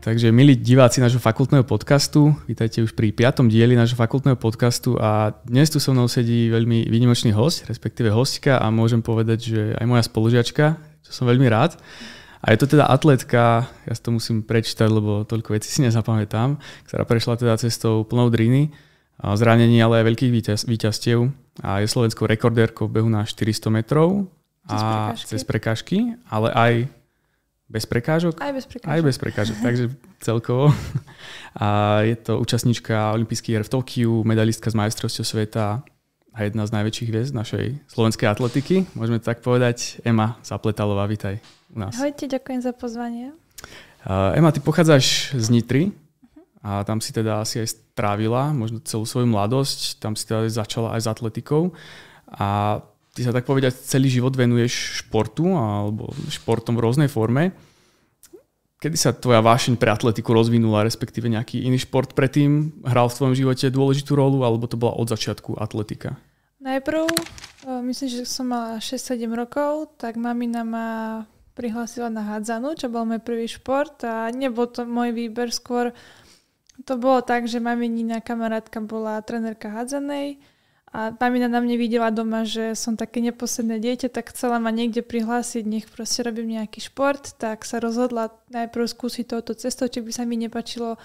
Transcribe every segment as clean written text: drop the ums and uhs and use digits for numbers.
Takže milí diváci nášho fakultného podcastu, vítajte už pri 5. dieli nášho fakultného podcastu a dnes tu so mnou sedí veľmi výnimočný hosť, respektíve hostka a môžem povedať, že aj moja spolužiačka, čo som veľmi rád. A je to teda atletka, ja si to musím prečítať, lebo toľko vecí si nezapamätám, ktorá prešla teda cestou plnou driny, zranení, ale aj veľkých víťazstiev a je slovenskou rekordérkou v behu na 400 metrov a cez prekážky, ale aj bez prekážok? Aj bez prekážok. Aj bez prekážok, takže celkovo. A je to účastníčka olympijských hier v Tokiu, medalistka z majstrovstiev sveta a jedna z najväčších hviezd našej slovenskej atletiky. Môžeme to tak povedať. Ema Zapletalová, vítaj u nás. Ahojte, ďakujem za pozvanie. Ema, ty pochádzaš z Nitry a tam si teda asi aj strávila možno celú svoju mladosť. Tam si teda začala aj s atletikou a ty sa tak povedať celý život venuješ športu alebo športom v rôznej forme. Kedy sa tvoja vášeň pre atletiku rozvinula, respektíve nejaký iný šport predtým hral v tvojom živote dôležitú rolu, alebo to bola od začiatku atletika? Najprv, myslím, že som mala 6-7 rokov, tak mamina ma prihlásila na hádzanú, čo bol môj prvý šport a nebol to môj výber, skôr to bolo tak, že maminina kamarátka bola trenérka hádzanej. A mamina na mne videla doma, že som také neposledné dieťa, tak chcela ma niekde prihlásiť, nech proste robím nejaký šport, tak sa rozhodla najprv skúsiť touto cestou, či by sa mi nepačilo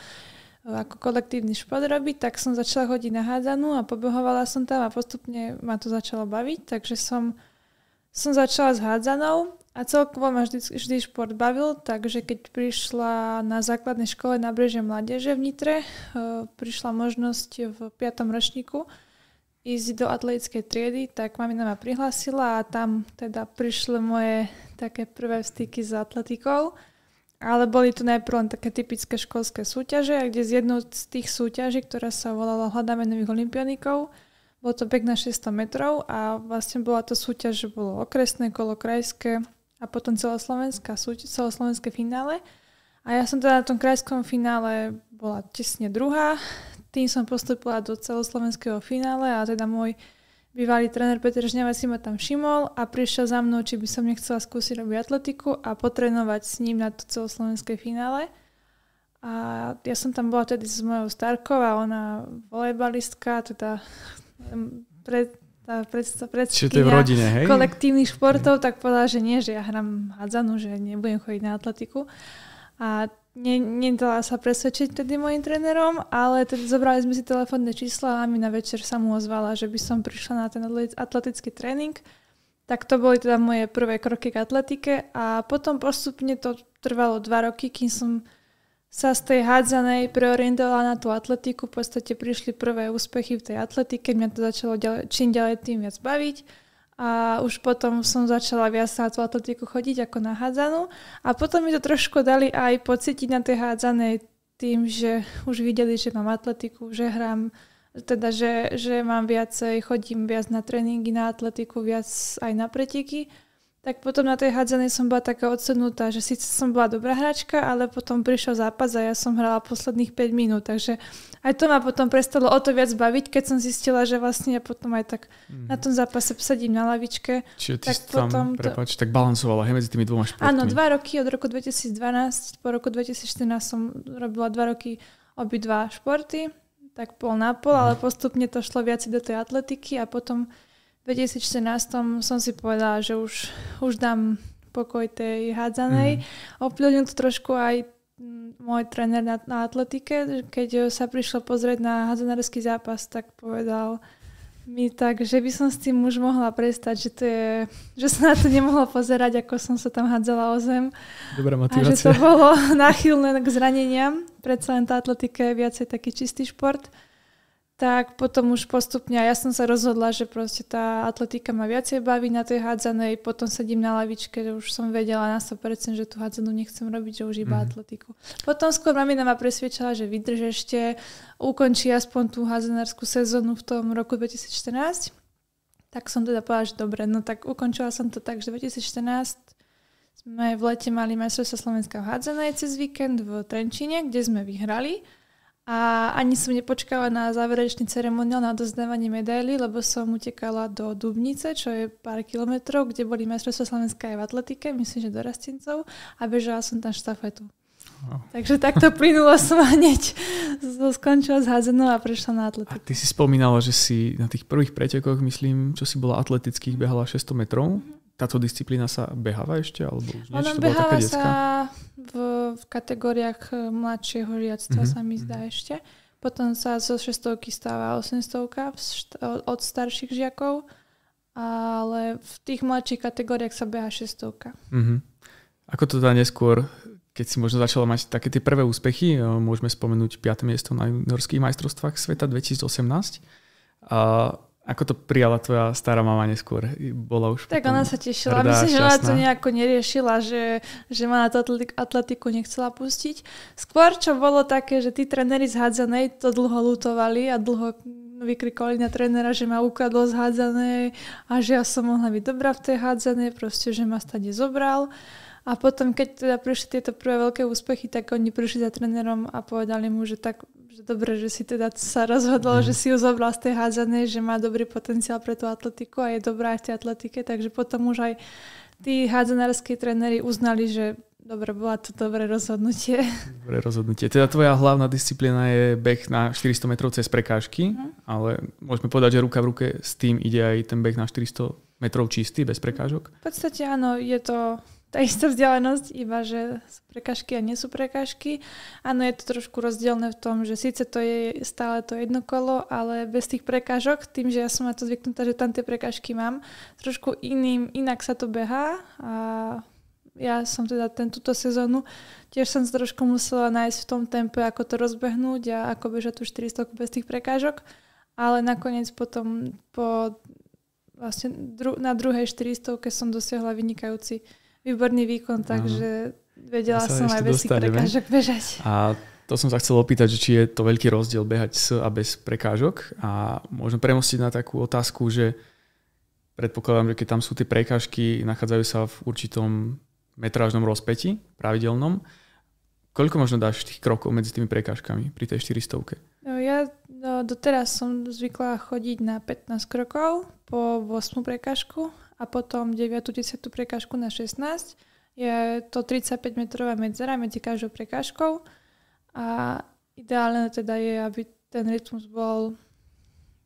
ako kolektívny šport robiť, tak som začala chodiť na hádzanú a pobehovala som tam a postupne ma to začalo baviť, takže som začala s hádzanou a celkovo ma vždy šport bavil, takže keď prišla na základnej škole Nábrežie mládeže v Nitre, prišla možnosť v 5. ročníku ísť do atletickej triedy, tak mamina ma prihlásila a tam teda prišli moje také prvé styky s atletikou. Ale boli tu najprv len také typické školské súťaže, kde z jednou z tých súťaží, ktorá sa volala Hľadáme nových olympionikov, bol to beh na 600 metrov a vlastne bola to súťaž, že bolo okresné kolo, krajské a potom celoslovenské finále. A ja som teda na tom krajskom finále bola tesne druhá. Tým som postúpila do celoslovenského finále a teda môj bývalý tréner Peter Žňava si ma tam všimol a prišiel za mnou, či by som nechcela skúsiť robiť atletiku a potrénovať s ním na to celoslovenské finále. A ja som tam bola tedy s mojou starkou a ona volejbalistka, teda predsedkynia kolektívnych športov, tak povedala, že nie, že ja hrám hádzanú, že nebudem chodiť na atletiku. A nedala sa presvedčiť tedy mojim trénerom, ale tedy zobrali sme si telefónne čísla a mi na večer sa mu ozvala, že by som prišla na ten atletický tréning. Tak to boli teda moje prvé kroky k atletike a potom postupne to trvalo 2 roky, kým som sa z tej hádzanej preorientovala na tú atletiku. V podstate prišli prvé úspechy v tej atletike, mňa to začalo čím ďalej tým viac baviť. A už potom som začala viac na tú atletiku chodiť ako na hádzanú. A potom mi to trošku dali aj pocítiť na tej hádzanej tým, že už videli, že mám atletiku, že hrám, teda že mám viacej, chodím viac na tréningy, na atletiku, viac aj na preteky. Tak potom na tej hádzanej som bola taká odsednutá, že síce som bola dobrá hráčka, ale potom prišiel zápas a ja som hrala posledných 5 minút, takže aj to ma potom prestalo o to viac baviť, keď som zistila, že vlastne ja potom aj tak na tom zápase sedím na lavičke. Čiže ty tak tam, tak balansovala medzi tými dvoma športmi. Áno, 2 roky, od roku 2012 po roku 2014 som robila 2 roky obidva športy, tak pol na pol, ale postupne to šlo viac do tej atletiky a potom v 2014 som si povedala, že už dám pokoj tej hádzanej. Ovplyvnil to trošku aj môj tréner na atletike. Keď sa prišlo pozrieť na hádzanársky zápas, tak povedal mi tak, že by som s tým už mohla prestať, že sa na to nemohla pozerať, ako som sa tam hádzala o zem. Dobrá motivácia. A že to bolo náchylné k zraneniam. Predsa len tá atletika je viacej taký čistý šport. Tak potom už postupne, ja som sa rozhodla, že proste tá atletika ma viacej baví na tej hádzanej, potom sedím na lavičke, že už som vedela na 100%, že tú hádzanú nechcem robiť, že už iba atletiku. Potom skôr mamina ma presviečala, že vydrž ešte, ukončí aspoň tú hádzanárskú sezónu v tom roku 2014. Tak som teda povedala, že dobre, no tak ukončila som to tak, že 2014 sme v lete mali majstrovstvá Slovenska v hádzanej cez víkend v Trenčíne, kde sme vyhrali. A ani som nepočkala na záverečný ceremoniál na odozdávanie medailí, lebo som utekala do Dubnice, čo je pár kilometrov, kde boli majstrovstvá Slovenska aj v atletike, myslím, že do rastencov, a bežala som tam štafetu. Takže takto plynulo som hneď skončila s hádzanou a prešla na atletiku. A ty si spomínala, že si na tých prvých pretekoch, myslím, čo si bola atletických, behala 600 metrov. Táto disciplína sa beháva ešte? Alebo už Ona beháva sa v kategóriách mladšieho žiactva, sa mi zdá ešte. Potom sa zo 600 stáva 800 od starších žiakov, ale v tých mladších kategóriách sa beha 600. Ako to teda neskôr, keď si možno začala mať také tie prvé úspechy, môžeme spomenúť 5. miesto na juniorských majstrovstvách sveta 2018. Ako to prijala tvoja stará mama neskôr? Bola už tak ona sa tešila. Myslím, že ona to nejako neriešila, že ma na tú atletiku nechcela pustiť. Skôr, čo bolo také, že tí tréneri z hádzanej to dlho lutovali a dlho vykrikovali na trénera, že ma ukradlo z hádzanej a že ja som mohla byť dobrá v tej hádzanej, proste, že ma stade zobral. A potom, keď teda prišli tieto prvé veľké úspechy, tak oni prišli za trénerom a povedali mu, že dobre, že si teda sa rozhodol, že si ju zobral z tej hádzanej, že má dobrý potenciál pre tú atletiku a je dobrá aj v tej atletike, takže potom už aj tí hádzanárski tréneri uznali, že dobre, bola to dobré rozhodnutie. Dobré rozhodnutie. Teda tvoja hlavná disciplína je beh na 400 metrov cez prekážky, ale môžeme povedať, že ruka v ruke s tým ide aj ten beh na 400 metrov čistý, bez prekážok? V podstate áno, je to tá istá vzdialenosť, iba že sú prekážky a nie sú prekážky. Áno, je to trošku rozdielne v tom, že síce to je stále to jedno kolo, ale bez tých prekážok, tým, že ja som na to zvyknutá, že tam tie prekážky mám, trošku inak sa to behá a ja som teda túto sezónu tiež som sa trošku musela nájsť v tom tempe, ako to rozbehnúť a ako bežať tú 400 bez tých prekážok, ale nakoniec potom na druhej 400 som dosiahla výborný výkon, takže vedela som aj bez tých prekážok bežať. A to som sa chcel opýtať, že či je to veľký rozdiel behať s a bez prekážok. A môžem premostiť na takú otázku, že predpokladám, že keď tam sú tie prekážky, nachádzajú sa v určitom metrážnom rozpätí, pravidelnom. Koľko možno dáš tých krokov medzi tými prekážkami pri tej 400? Ja doteraz som zvykla chodiť na 15 krokov po 8 prekážku a potom 9. 10. prekážku na 16. Je to 35 metrová medzera medzi každou prekážkou a ideálne teda je, aby ten rytmus bol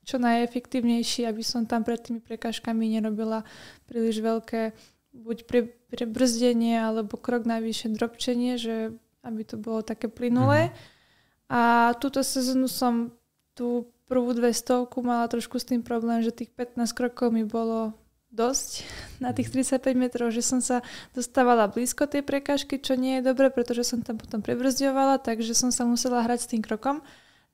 čo najefektívnejší, aby som tam pred tými prekážkami nerobila príliš veľké buď prebrzdenie alebo krok navyše dropčenie, že aby to bolo také plynulé. A túto sezónu som tú prvú 200 mala trošku s tým problém, že tých 15 krokov mi bolo dosť na tých 35 metrov, že som sa dostávala blízko tej prekážky, čo nie je dobre, pretože som tam potom prebrzďovala, takže som sa musela hrať s tým krokom.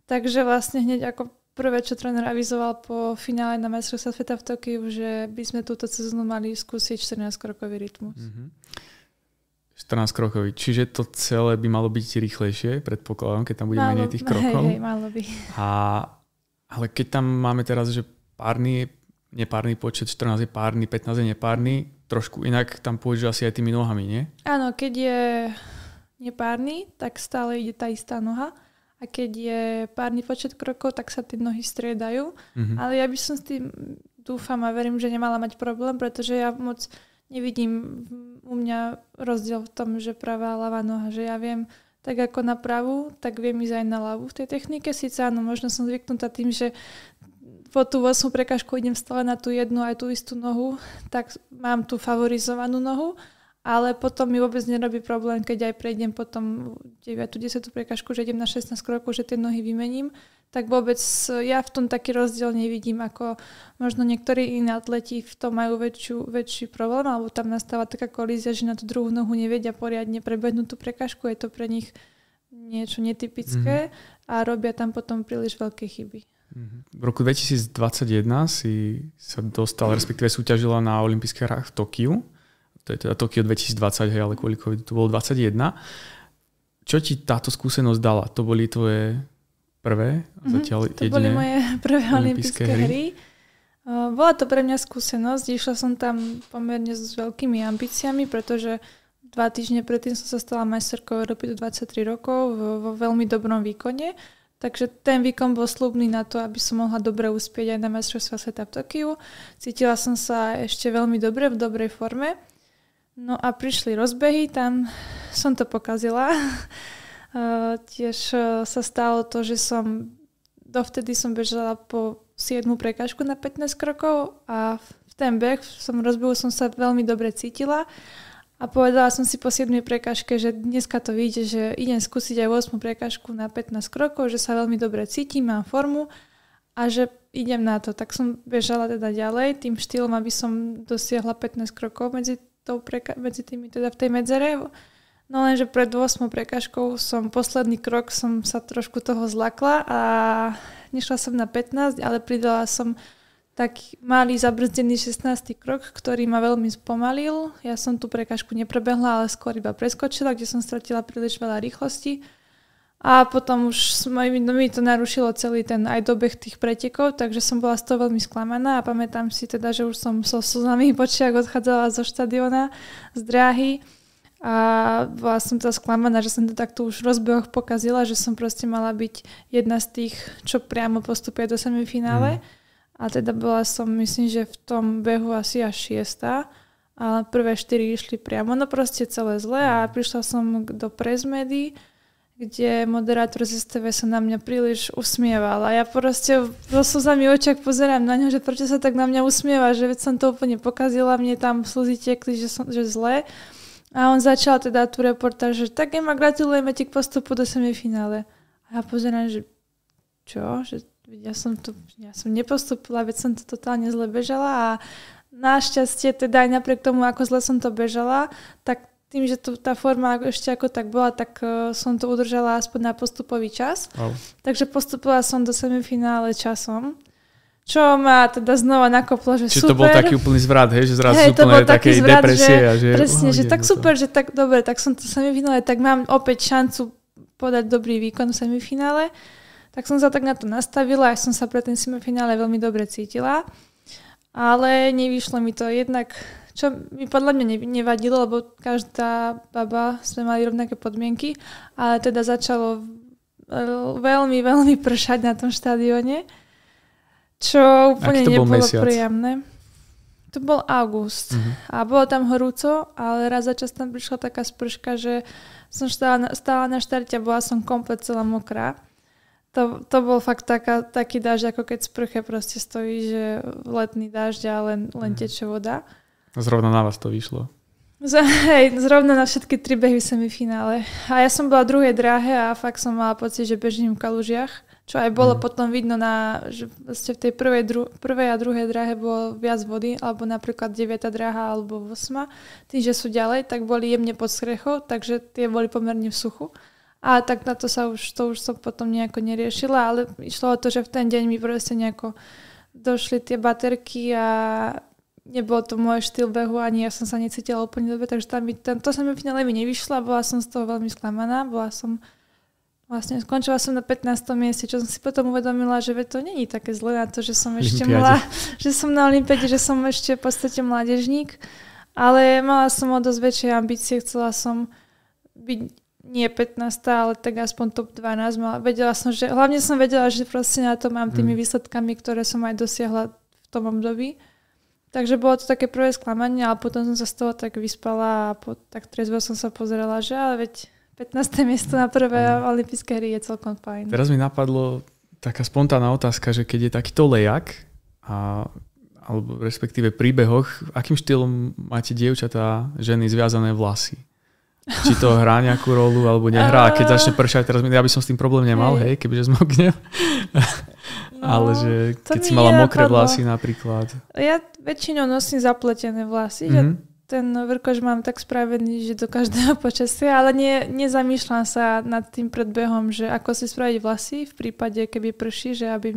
Takže vlastne hneď ako prvé, čo tréner avizoval po finále na majstrovstvá sveta v Tokiu, že by sme túto sezónu mali skúsiť 14-krokový rytmus. 14-krokový, čiže to celé by malo byť rýchlejšie, predpokladám, keď tam bude menej tých krokov. Hej, malo by. Ale keď tam máme teraz, že nepárny počet, 14 je párny, 15 je nepárny, trošku inak tam pôjdeš asi aj tými nohami, nie? Áno, keď je nepárny, tak stále ide tá istá noha a keď je párny počet krokov, tak sa tie nohy striedajú. Ale ja by som s tým dúfam a verím, že nemala mať problém, pretože ja moc nevidím u mňa rozdiel v tom, že pravá a ľavá noha, že ja viem tak ako na pravú, tak viem ísť aj na ľavú v tej technike. Sice áno, možno som zvyknutá tým, že po tú 8 prekážku idem stále na tú jednu aj tú istú nohu, tak mám tú favorizovanú nohu, ale potom mi vôbec nerobí problém, keď aj prejdem potom 9. 10. prekážku, že idem na 16 krokov, že tie nohy vymením, tak vôbec ja v tom taký rozdiel nevidím, ako možno niektorí iní atleti v tom majú väčší problém, alebo tam nastáva taká kolízia, že na tú druhú nohu nevedia poriadne prebehnúť tú prekážku, je to pre nich niečo netypické a robia tam potom príliš veľké chyby. V roku 2021 si sa dostal, respektíve súťažila na olympijských hrách v Tokiu. To je teda Tokio 2020, hej, ale kvôli covidu to bolo 21. Čo ti táto skúsenosť dala? To boli tvoje prvé? Zatiaľ to boli moje prvé olympijské hry. Bola to pre mňa skúsenosť. Išla som tam pomerne s veľkými ambíciami, pretože 2 týždne predtým som sa stala majsterkou Európy do 23 rokov vo veľmi dobrom výkone. Takže ten výkon bol sľubný na to, aby som mohla dobre uspieť aj na majstrovstvá sveta v Tokiu. Cítila som sa ešte veľmi dobre, v dobrej forme. No a prišli rozbehy, tam som to pokazila. Tiež sa stalo to, že dovtedy som bežala po 7 prekážku na 15 krokov a v ten beh som sa veľmi dobre cítila a povedala som si po 7 prekážke, že dneska to vyjde, že idem skúsiť aj 8 prekážku na 15 krokov, že sa veľmi dobre cítim, mám formu a že idem na to. Tak som bežala teda ďalej tým štýlom, aby som dosiahla 15 krokov medzi tými teda v tej medzere. No lenže pred 8 prekážkou posledný krok som sa trošku toho zlakla a nešla som na 15, ale pridala som taký malý zabrzdený 16. krok, ktorý ma veľmi spomalil. Ja som tú prekážku neprebehla, ale skôr iba preskočila, kde som stratila príliš veľa rýchlosti. A potom už mi to narušilo celý ten aj dobeh tých pretekov, takže som bola z toho veľmi sklamaná a pamätám si teda, že už som so slzami v očiach odchádzala zo štadiona, z dráhy. A bola som teda sklamaná, že som to takto už v rozbehoch pokazila, že som proste mala byť jedna z tých, čo priamo postupuje do semifinále. A teda bola som, myslím, že v tom behu asi až 6. Ale prvé 4 išli priamo. No proste celé zle a prišla som do presmedy, kde moderátor z STV sa na mňa príliš usmieval. A ja proste so slzami v očiach pozerám na ňo, že prečo sa tak na mňa usmieva, že veď som to úplne pokazila, mne tam slzy tekli, že zle. A on začal teda tú reportáž, že tak Ema, gratulujeme ti k postupu do semifinále. A ja pozerám, že čo? Že ja som nepostupila, veď som to totálne zle bežala a našťastie teda aj napriek tomu, ako zle som to bežala, tak tým, že tá forma ešte ako tak bola, tak som to udržala aspoň na postupový čas. Wow. Takže postupila som do semifinále časom. Čo ma teda znova nakoplo, že čiže super. Čiže to bol taký úplný zvrat, hej? Že zrazu úplne takej depresie. Presne, že tak super, že tak dobre, tak som to v semifinále, tak mám opäť šancu podať dobrý výkon v semifinále. Tak som sa tak na to nastavila a som sa pre ten semifinále veľmi dobre cítila. Ale nevyšlo mi to jednak, čo mi podľa mňa nevadilo, lebo každá baba sme mali rovnaké podmienky, ale teda začalo veľmi, veľmi pršať na tom štadióne. Čo úplne nebolo príjemné. To bol august. A bolo tam horúco, ale raz za čas tam prišla taká sprška, že som stála na štarte a bola som komplet celá mokrá. To bol fakt taký dážď, ako keď sprche proste stojí, že letný dážď a len teče voda. Zrovna na vás to vyšlo. Zrovna na všetky 3 behy v semifinále. A ja som bola v druhej dráhe a fakt som mala pocit, že bežím v kalužiach. Čo aj bolo potom vidno, že v tej prvej a druhej dráhe bolo viac vody, alebo napríklad 9. dráha alebo 8. Tým, že sú ďalej, tak boli jemne pod strechou, takže tie boli pomerne v suchu. A tak na to už som potom nejako neriešila, ale išlo o to, že v ten deň mi proste nejako došli tie baterky a nebol to môj štýl behu, ani ja som sa necítila úplne dobre, takže to semifinále mi nevyšlo a bola som z toho veľmi sklamaná. Skončila som na 15. mieste, čo som si potom uvedomila, že to nie je také zle na to, že som ešte že som na olympiáde, že som ešte v podstate mládežník, ale mala som o dosť väčšie ambície, chcela som byť nie 15, ale tak aspoň top 12. Hlavne som vedela, že proste na to mám tými výsledkami, ktoré som aj dosiahla v tom období. Takže bolo to také prvé sklamanie, ale potom som sa z toho tak vyspala a tak trezvo som sa pozerala, že ale veď 15. miesto na prvé olympijské hry je celkom fajn. Teraz mi napadlo taká spontánna otázka, že keď je takýto lejak, alebo respektíve príbehoch, akým štýlom máte dievčatá, ženy zviazané vlasy? Či to hrá nejakú rolu, alebo nehrá? A keď začne pršať, teraz ja by som s tým problém nemal, hej, kebyže zmoknem. Ale že keď si mala mokré vlasy napríklad. Ja väčšinou nosím zapletené vlasy, že ten vrkoč mám tak spravený, že do každého počasia, ale nezamýšľam sa nad tým predbehom, že ako si spraviť vlasy v prípade, keby prší, že aby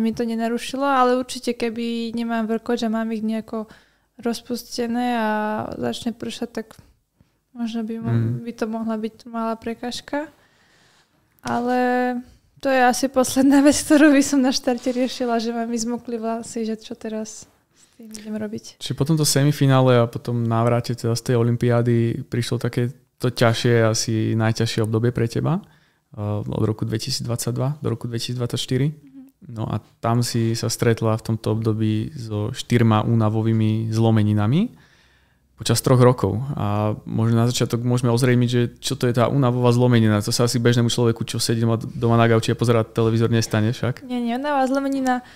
mi to nenarušilo, ale určite keby nemám vrkoč a mám ich nejako rozpustené a začne pršať, tak možno by to mohla byť malá prekážka. Ale to je asi posledná vec, ktorú by som na štarte riešila, že mám mi zmokli vlasy, že čo teraz idem robiť. Čiže po tomto semifinále a potom návrate teda z tej olympiády prišlo takéto ťažšie, asi najťažšie obdobie pre teba od roku 2022 do roku 2024. No a tam si sa stretla v tomto období so 4 únavovými zlomeninami. počas 3 rokov. A možno na začiatok môžeme ozrejmiť, že čo to je tá únavová zlomenina. To sa asi bežnému človeku, čo sedí doma na gauči a pozerá televízor, nestane však? Nie, únavová zlomenina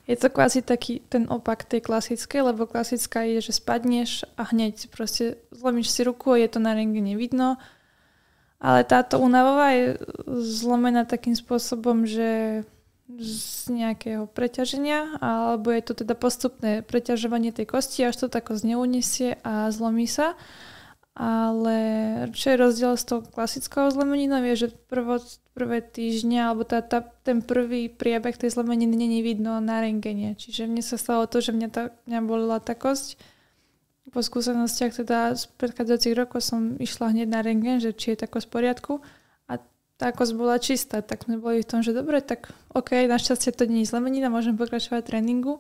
je to quasi taký ten opak tej klasickej, lebo klasická je, že spadneš a hneď proste zlomíš si ruku a je to na rentgene vidno. Ale táto únavová je zlomená takým spôsobom, že z nejakého preťaženia, alebo je to teda postupné preťažovanie tej kosti, až to tako zneuniesie a zlomí sa. Ale čo je rozdiel s tou klasickou zlomeninou, je, že prvé týždne, alebo ten prvý priebeh tej zlomeniny nie je vidno na rentgene. Čiže mne sa stalo to, že mňa bolila tá kosť. Po skúsenostiach teda z predchádzajúcich rokov som išla hneď na rentgen, že či je tá kosť v poriadku. Tá kosť bola čistá, tak sme boli v tom, že dobre, tak OK, našťastie to nie je zlomenina, môžem pokračovať v tréningu,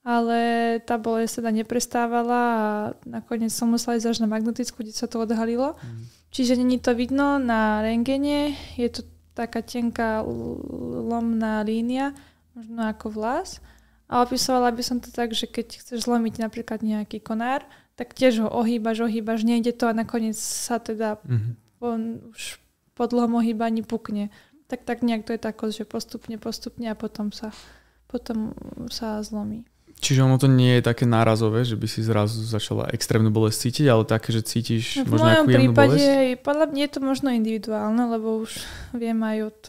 ale tá bolesť teda neprestávala a nakoniec som musela ísť až na magnetickú, kde sa to odhalilo. Čiže není to vidno na rentgene, je to taká tenká lomná línia, možno ako vlas. A opisovala by som to tak, že keď chceš zlomiť napríklad nejaký konár, tak tiež ho ohýbaš, nejde to a nakoniec sa teda už po dlhom ohýbaní pukne. Tak nejak to je tá kosť, že postupne a potom sa zlomí. Čiže ono to nie je také nárazové, že by si zrazu začala extrémnu bolesť cítiť, ale také, že cítiš možno nejakú jemnú bolesť? V mojom prípade, podľa mňa je to možno individuálne, lebo už viem aj od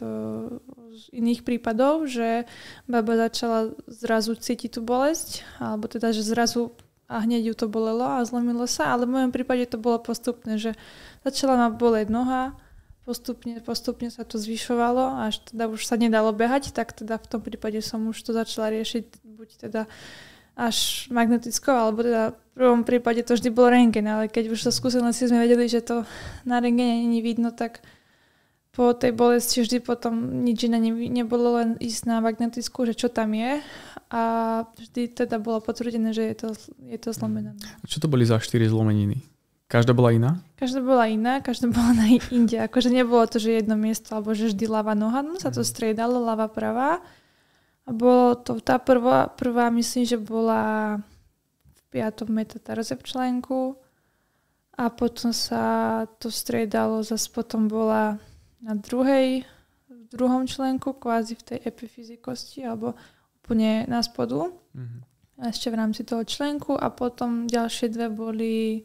iných prípadov, že baba začala zrazu cítiť tú bolesť, alebo teda, že zrazu a hneď ju to bolelo a zlomilo sa, ale v mojom prípade to bolo postupné, že začala ma boleť noha, postupne sa to zvyšovalo, až teda už sa nedalo behať, tak teda v tom prípade som už to začala riešiť buď teda až magnetickou, alebo teda v prvom prípade to vždy bol rentgen, ale keď už sa skúsenosti sme vedeli, že to na rentgene nie je vidno, tak po tej bolesti vždy potom nič iné nebolo, len ísť na magnetickú, že čo tam je a vždy teda bolo potvrdené, že je to zlomené. A čo to boli za 4 zlomeniny? Každá bola iná? Každá bola iná, každá bola na inde. Akože nebolo to, že jedno miesto, alebo že vždy ľava noha, no sa to striedalo, ľava, pravá. A bolo to, tá prvá myslím, že bola v 5. metatarze v členku. A potom sa to striedalo, zase potom bola na v druhom členku, kvázi v tej epifyzikosti, alebo úplne na spodu. A ešte v rámci toho členku. A potom ďalšie dve boli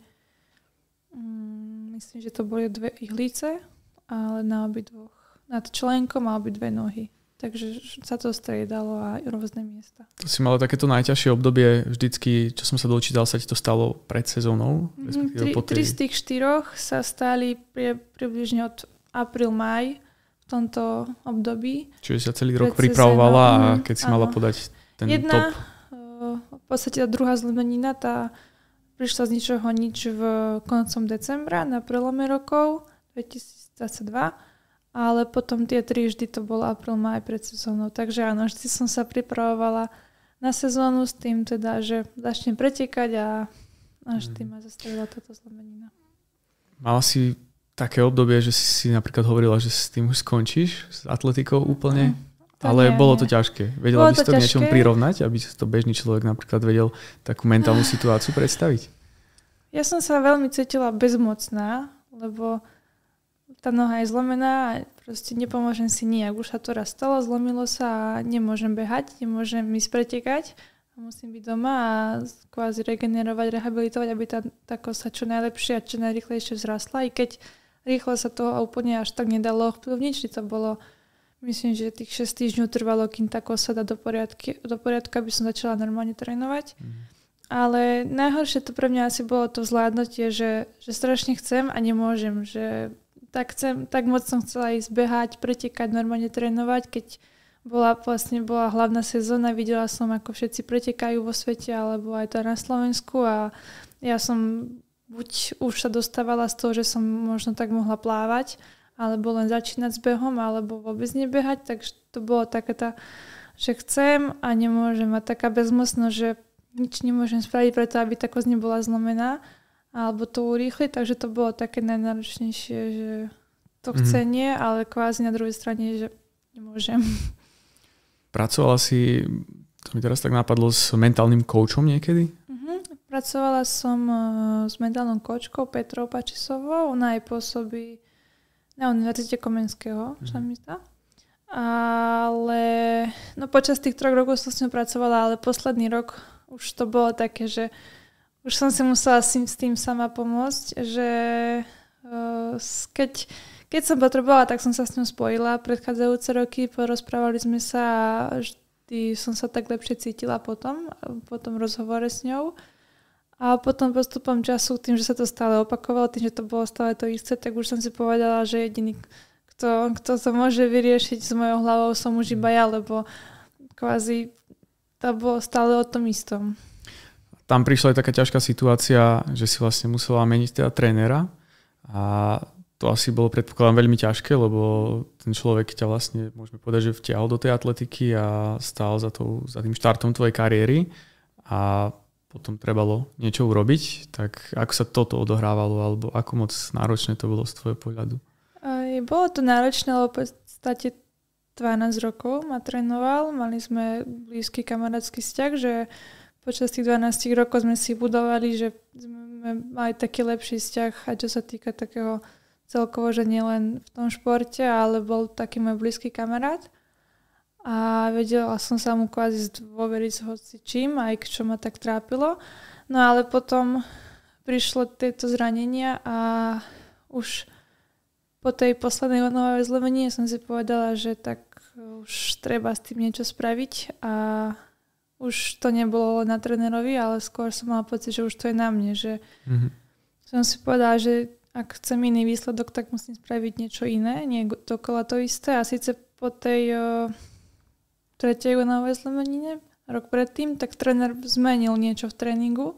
myslím, že to boli 2 ihlice, ale na obidvoch. Nad členkom a obidve nohy. Takže sa to striedalo a rôzne miesta. To si mala takéto najťažšie obdobie vždycky, čo som sa dočítal, sa ti to stalo pred sezónou? 3 z tých 4 sa stali približne od apríl-maj v tomto období. Čiže sa celý rok pripravovala a keď si mala podať ten top? V podstate tá druhá zlomenina, tá prišla z ničoho nič v koncom decembra na prelome rokov 2022, ale potom tie 3 vždy to bol apríl, máj pred sezónou. Takže áno, vždy som sa pripravovala na sezónu s tým teda, že začnem pretekať a až tým ma zastavila táto zlomenina. Mala si také obdobie, že si napríklad hovorila, že s tým už skončíš, s atletikou úplne? Ale bolo to ťažké. Vedela by si to k niečom prirovnať, aby si to bežný človek napríklad vedel takú mentálnu situáciu predstaviť? Ja som sa veľmi cítila bezmocná, lebo tá noha je zlomená a proste nepomôžem si nijak. Už sa to raz stalo, zlomilo sa a nemôžem behať, nemôžem ísť pretekať. Musím byť doma a kvázi regenerovať, rehabilitovať, aby tá kosa čo najlepšie a čo najrýchlejšie vzrastla. I keď rýchlo sa to úplne až tak nedalo ovplyvniť, či to bolo. Myslím, že tých 6 týždňov trvalo, kým tá kosa dá do poriadku, aby som začala normálne trénovať. Ale najhoršie to pre mňa asi bolo to zvládnutie, že strašne chcem a nemôžem. Že tak moc som chcela ísť behať, pretekať, normálne trénovať, keď bola hlavná sezóna, videla som, ako všetci pretekajú vo svete, alebo aj to na Slovensku a ja som buď už sa dostávala z toho, že som možno tak mohla plávať, alebo len začínať s behom, alebo vôbec nebehať, takže to bolo také že chcem a nemôžem. A taká bezmocnosť, že nič nemôžem spraviť preto, aby tá kosť nebola zlomená, alebo to urýchliť, takže to bolo také najnáročnejšie, že to chcenie, ale kvázi na druhej strane, že nemôžem. Pracovala si, to mi teraz tak napadlo, s mentálnym koučom niekedy? Pracovala som s mentálnou koučkou Petrou Pačisovou. Ona aj pôsobí na Univerzite Komenského, čo mi zdá. Ale počas tých 3 rokov som s ňou pracovala, ale posledný rok už to bolo také, že už som si musela s tým sama pomôcť, že keď som potrebovala, tak som sa s ňou spojila predchádzajúce roky, porozprávali sme sa a vždy som sa tak lepšie cítila po tom rozhovore s ňou. A potom postupom času, tým, že sa to stále opakovalo, tým, že to bolo stále to isté, tak už som si povedala, že jediný kto to môže vyriešiť s mojou hlavou, som už iba ja, lebo kvázi to bolo stále o tom istom. Tam prišla aj taká ťažká situácia, že si vlastne musela meniť teda trénera a to asi bolo, predpokladám, veľmi ťažké, lebo ten človek ťa vlastne, môžeme povedať, že vtiahol do tej atletiky a stál za tým štartom tvojej kariéry a potom trebalo niečo urobiť. Tak ako sa toto odohrávalo, alebo ako moc náročné to bolo z tvojho pohľadu? Bolo to náročné, lebo v podstate 12 rokov ma trénoval. Mali sme blízky kamarátsky vzťah, že počas tých 12 rokov sme si budovali, že sme mali taký lepší vzťah, a čo sa týka takého celkovo, že nielen v tom športe, ale bol taký môj blízky kamarát. A vedela som sa mu kvázi zdôveriť s hocičím, aj čo ma tak trápilo. No ale potom prišlo tieto zranenia a už po tej poslednej novej zlomení som si povedala, že tak už treba s tým niečo spraviť a už to nebolo na trénerovi, ale skôr som mala pocit, že už to je na mne, že som si povedala, že ak chcem iný výsledok, tak musím spraviť niečo iné, nie dokola to isté. A síce po tej tretej novej zlomenine, rok predtým, tak tréner zmenil niečo v tréningu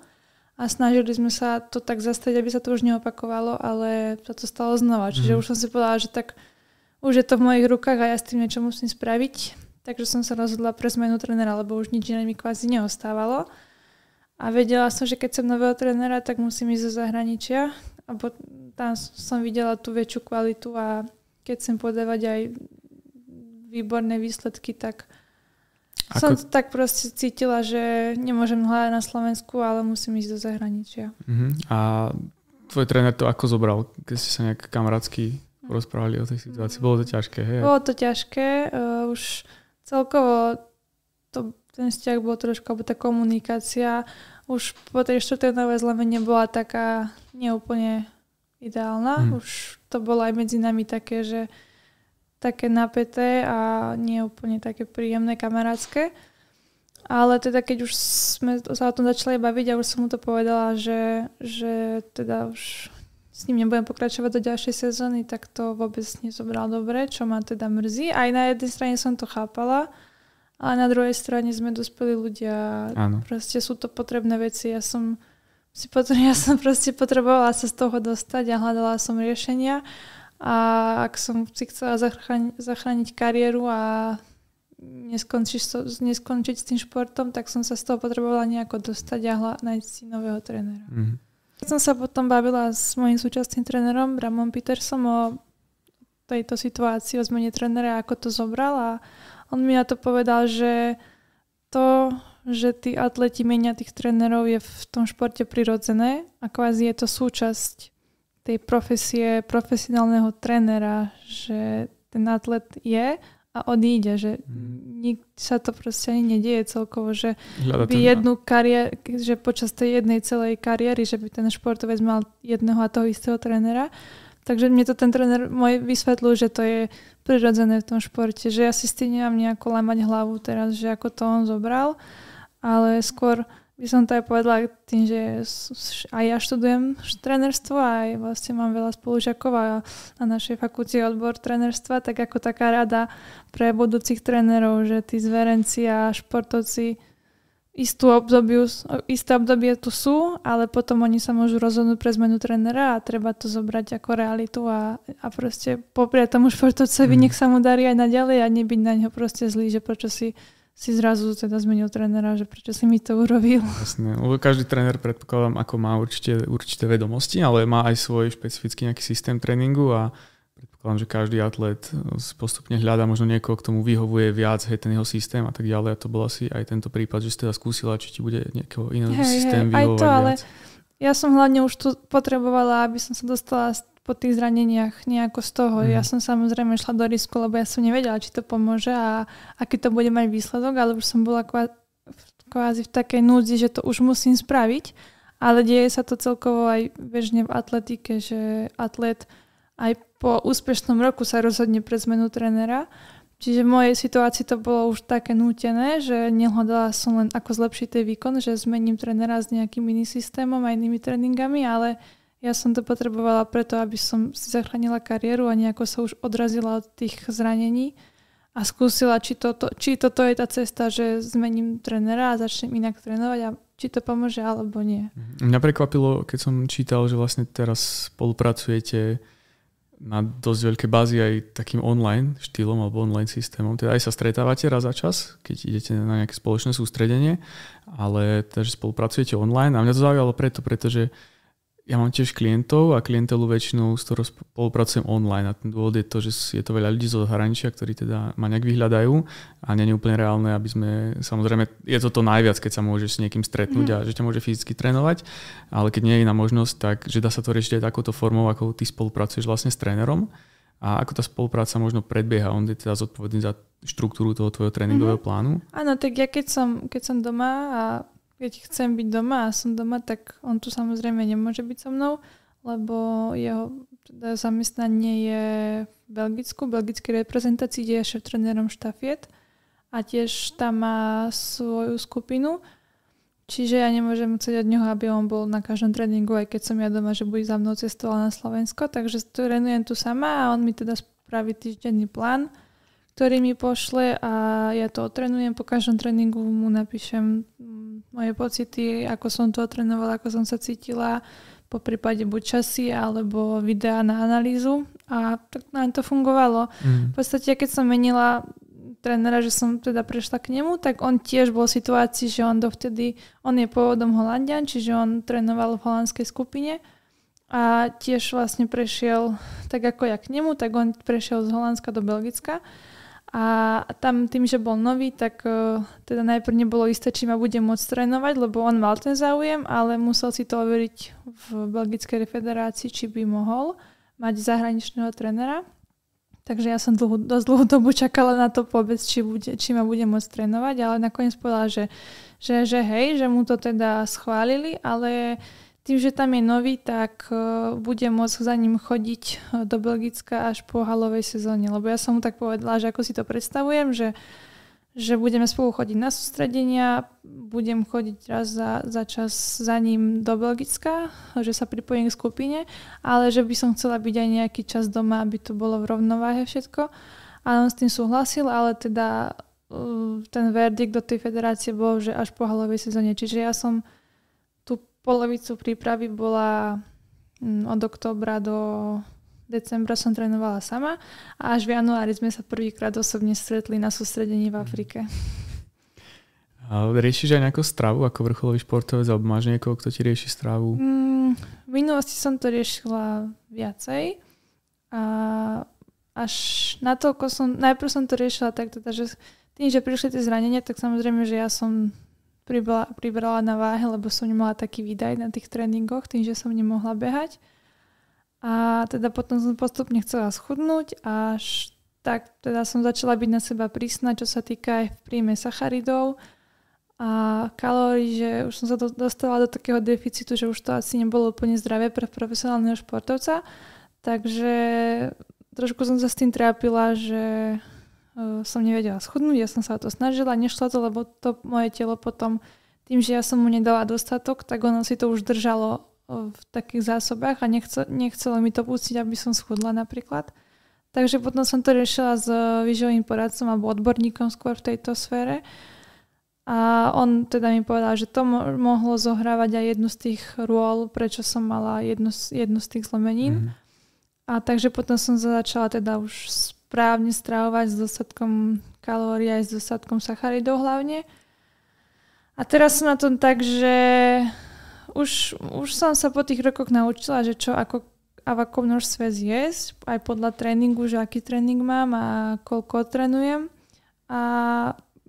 a snažili sme sa to tak zastaviť, aby sa to už neopakovalo, ale sa to stalo znova. Čiže už som si povedala, že tak už je to v mojich rukách a ja s tým niečo musím spraviť. Takže som sa rozhodla pre zmenu trénera, lebo už nič iné mi kvázi neostávalo. A vedela som, že keď som nového trénera, tak musím ísť zo zahraničia. A tam som videla tú väčšiu kvalitu a keď chcem podávať aj výborné výsledky, tak som tak proste cítila, že nemôžem hľadať na Slovensku, ale musím ísť do zahraničia. A tvoj tréner to ako zobral, keď ste sa nejak kamarátsky porozprávali o tej situácii? Bolo to ťažké, hej? Bolo to ťažké. Už celkovo ten vzťah bol trošku, alebo tá komunikácia už po tej 4. novej zlomenie bola taká neúplne ideálna. Už to bolo aj medzi nami také, že také napäté a nie úplne také príjemné kamarátske. Ale teda keď už sme sa o tom začali baviť a už som mu to povedala, že teda už s ním nebudem pokračovať do ďalšej sezóny, tak to vôbec nezobral dobre, čo ma teda mrzí. Aj na jednej strane som to chápala, ale na druhej strane sme dospelí ľudia. Áno. Proste sú to potrebné veci. Ja som proste potrebovala sa z toho dostať a hľadala som riešenia. A ak som si chcela zachrániť kariéru a neskončiť s tým športom, tak som sa z toho potrebovala nejako dostať a nájsť si nového trénera. Keď som sa potom bavila s mojím súčasným trénerom, Bramom Petersom, o tejto situácii, o zmene trénera, ako to zobral, a on mi na to povedal, že to, že tí atleti menia tých trénerov, je v tom športe prirodzené a kvázi je to súčasť tej profesie profesionálneho trénera, že ten atlet je a odíde, že nikdy sa to proste ani nedieje celkovo, že by jednu kariéru, že počas tej jednej celej kariéry, že by ten športovec mal jedného a toho istého trénera. Takže mne to ten tréner môj vysvetlil, že to je prirodzené v tom športe, že ja si s tým nemám nejako lámať hlavu teraz, že ako to on zobral, ale skôr by som to aj povedala tým, že aj ja študujem trénerstvo a aj vlastne mám veľa spolužiakov a na našej fakulte odbor trénerstva, tak ako taká rada pre budúcich trénerov, že tí zverenci a športovci isté obdobie tu sú, ale potom oni sa môžu rozhodnúť pre zmenu trénera a treba to zobrať ako realitu a proste popriať tomu športovcovi, nech sa mu darí aj naďalej a nebyť na ňo proste zlý, že prečo si zrazu teda zmenil trénera, že prečo si mi to urobil. Jasné, lebo každý tréner, predpokladám, ako má určité vedomosti, ale má aj svoj špecifický nejaký systém tréningu a predpokladám, že každý atlet postupne hľadá, možno niekoho, k tomu vyhovuje viac, ten jeho systém a tak ďalej. A to bol asi aj tento prípad, že si teda skúsila, či ti bude nejakého iného systém vyhovovať aj to, ale viac. Ja som hlavne už tu potrebovala, aby som sa dostala po tých zraneniach nejako z toho. Ja som samozrejme šla do risku, lebo ja som nevedela, či to pomôže a aký to bude mať výsledok, ale už som bola kvázi v takej núdzi, že to už musím spraviť. Ale deje sa to celkovo aj bežne v atletike, že atlet aj po úspešnom roku sa rozhodne pre zmenu trénera. Čiže v mojej situácii to bolo už také nútené, že nehľadala som len ako zlepšiť ten výkon, že zmením trénera s nejakým iným systémom a inými tréningami, ale ja som to potrebovala preto, aby som si zachránila kariéru a nejako sa už odrazila od tých zranení a skúsila, či toto je tá cesta, že zmením trénera a začnem inak trénovať a či to pomôže alebo nie. Mňa prekvapilo, keď som čítal, že vlastne teraz spolupracujete na dosť veľké bázy aj takým online štýlom alebo online systémom. Teda aj sa stretávate raz za čas, keď idete na nejaké spoločné sústredenie, ale teda, že spolupracujete online. A mňa to zaujalo pretože ja mám tiež klientov a klientelu väčšinou, s ktorou spolupracujem online. A ten dôvod je to, že je to veľa ľudí zo zahraničia, ktorí teda ma nejak vyhľadajú a nie je úplne reálne, aby sme, samozrejme, je to najviac, keď sa môžeš s niekým stretnúť a že ťa môže fyzicky trénovať, ale keď nie je iná možnosť, tak že dá sa to riešiť aj takouto formou, ako ty spolupracuješ vlastne s trénerom a ako tá spolupráca možno predbieha. On je teda zodpovedný za štruktúru toho tvojho tréningového plánu. Áno, tak ja keď som doma a keď chcem byť doma a som doma, tak on tu samozrejme nemôže byť so mnou, lebo jeho teda zamestnanie je v belgickej reprezentácii, kde je šéf-trénerom štafiet a tiež tam má svoju skupinu. Čiže ja nemôžem chcieť od neho, aby on bol na každom tréningu, aj keď som ja doma, že bude za mnou cestovala na Slovensko. Takže trénujem tu sama a on mi teda spraví týždenný plán, ktorý mi pošle a ja to otrénujem. Po každom tréningu mu napíšem moje pocity, ako som to otrénovala, ako som sa cítila, po prípade buď časy alebo videa na analýzu a tak nám to fungovalo. V podstate, keď som menila trénera, že som teda prešla k nemu, tak on tiež bol v situácii, že on je pôvodom Holanďan, čiže on trénoval v holandskej skupine a tiež vlastne prešiel, tak ako ja k nemu, tak on prešiel z Holandska do Belgicka. A tam tým, že bol nový, tak teda najprv nebolo isté, či ma bude môcť trénovať, lebo on mal ten záujem, ale musel si to overiť v Belgickej federácii, či by mohol mať zahraničného trénera. Takže ja som dosť dlhú dobu čakala na to vôbec, či ma bude môcť trénovať, ale nakoniec povedala, že hej, že mu to teda schválili, ale tým, že tam je nový, tak bude môcť za ním chodiť do Belgicka až po halovej sezóne. Lebo ja som mu tak povedala, že ako si to predstavujem, že budeme spolu chodiť na sústredenia, budem chodiť raz za čas za ním do Belgicka, že sa pripojím k skupine, ale že by som chcela byť aj nejaký čas doma, aby to bolo v rovnováhe všetko. A on s tým súhlasil, ale teda ten verdikt do tej federácie bol, že až po halovej sezóne. Čiže ja som polovicu prípravy bola od októbra do decembra som trénovala sama a až v januári sme sa prvýkrát osobne stretli na sústredení v Afrike. A riešiš aj nejakú stravu ako vrcholový športovec alebo máš niekoho, kto ti rieši stravu? V minulosti som to riešila viacej a až natoľko najprv som to riešila tak, teda, že tým, že prišli tie zranenia, tak samozrejme, že ja som pribrala na váhe, lebo som nemala taký výdaj na tých tréningoch, tým, že som nemohla behať. A teda potom som postupne chcela schudnúť, až tak teda som začala byť na seba prísna, čo sa týka aj v príjme sacharidov a kalórií, že už som sa dostala do takého deficitu, že už to asi nebolo úplne zdravé pre profesionálneho športovca. Takže trošku som sa s tým trápila, že som nevedela schudnúť, ja som sa o to snažila, nešlo to, lebo to moje telo potom, tým, že ja som mu nedala dostatok, tak ono si to už držalo v takých zásobách a nechcelo mi to pustiť, aby som schudla napríklad. Takže potom som to riešila s výživovým poradcom alebo odborníkom skôr v tejto sfére a on teda mi povedal, že to mohlo zohrávať aj jednu z tých rôl, prečo som mala jednu z tých zlomenín. A takže potom som začala teda už správne stravovať s dostatkom kalórií aj s dostatkom sacharidov hlavne. A teraz som na tom tak, že už som sa po tých rokoch naučila, že čo ako a v akom množstve zjesť, aj podľa tréningu, že aký tréning mám a koľko trénujem. A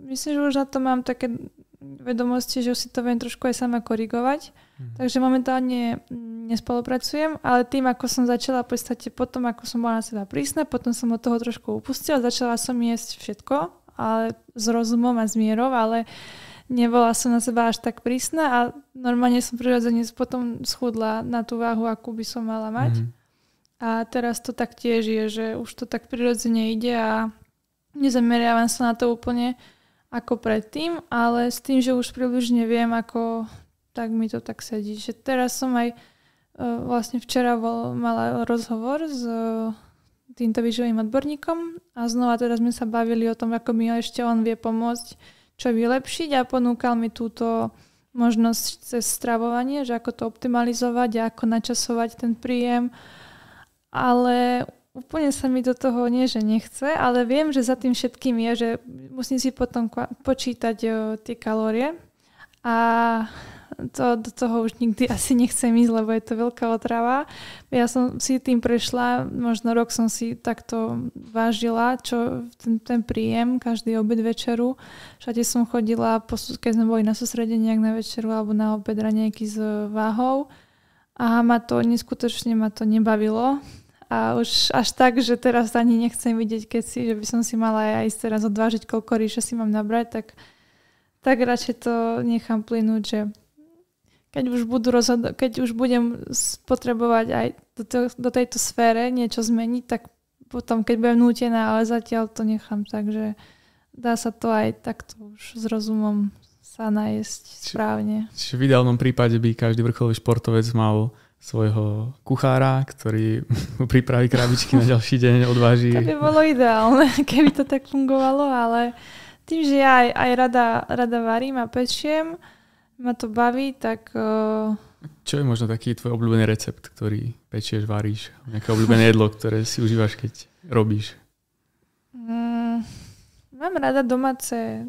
myslím, že už na to mám také vedomosti, že už si to viem trošku aj sama korigovať. Takže momentálne nespolupracujem, ale tým, ako som začala v podstate potom, ako som bola na seba prísna, potom som od toho trošku upustila, začala som jesť všetko, ale s rozumom a s mierou, ale nebola som na seba až tak prísna a normálne som prirodzene potom schudla na tú váhu, akú by som mala mať. A teraz to tak tiež je, že už to tak prirodzene ide a nezameriavam sa na to úplne ako predtým, ale s tým, že už približne viem, ako tak mi to tak sedí. Že teraz som aj vlastne včera mala rozhovor s týmto výživovým odborníkom a znova teraz sme sa bavili o tom, ako mi ešte on vie pomôcť čo vylepšiť a ponúkal mi túto možnosť cez stravovanie, že ako to optimalizovať a ako načasovať ten príjem. Ale úplne sa mi do toho nie, že nechce, ale viem, že za tým všetkým je, že musím si potom počítať tie kalórie a do toho už nikdy asi nechcem ísť, lebo je to veľká otrava. Ja som si tým prešla, možno rok som si takto vážila, čo ten príjem, každý obed, večeru. Všade som chodila, keď sme boli na sústredeniach na večeru alebo na obed raňajky s váhou a neskutočne ma to nebavilo. A už až tak, že teraz ani nechcem vidieť, že by som si mala aj teraz odvážiť, koľko ríše si mám nabrať, tak radšej to nechám plynúť, že keď už budem potrebovať aj do tejto sfére niečo zmeniť, tak potom, keď budem nútená, ale zatiaľ to nechám, takže dá sa to aj takto už s rozumom sa najesť správne. Čiže v ideálnom prípade by každý vrcholový športovec mal svojho kuchára, ktorý mu pripraví krabičky na ďalší deň, odváži. To by bolo ideálne, keby to tak fungovalo, ale tým, že ja aj rada varím a pečiem, ma to baví, tak... Čo je možno taký tvoj obľúbený recept, ktorý pečieš, varíš? Nejaké obľúbené jedlo, ktoré si užívaš, keď robíš? Mám rada domáce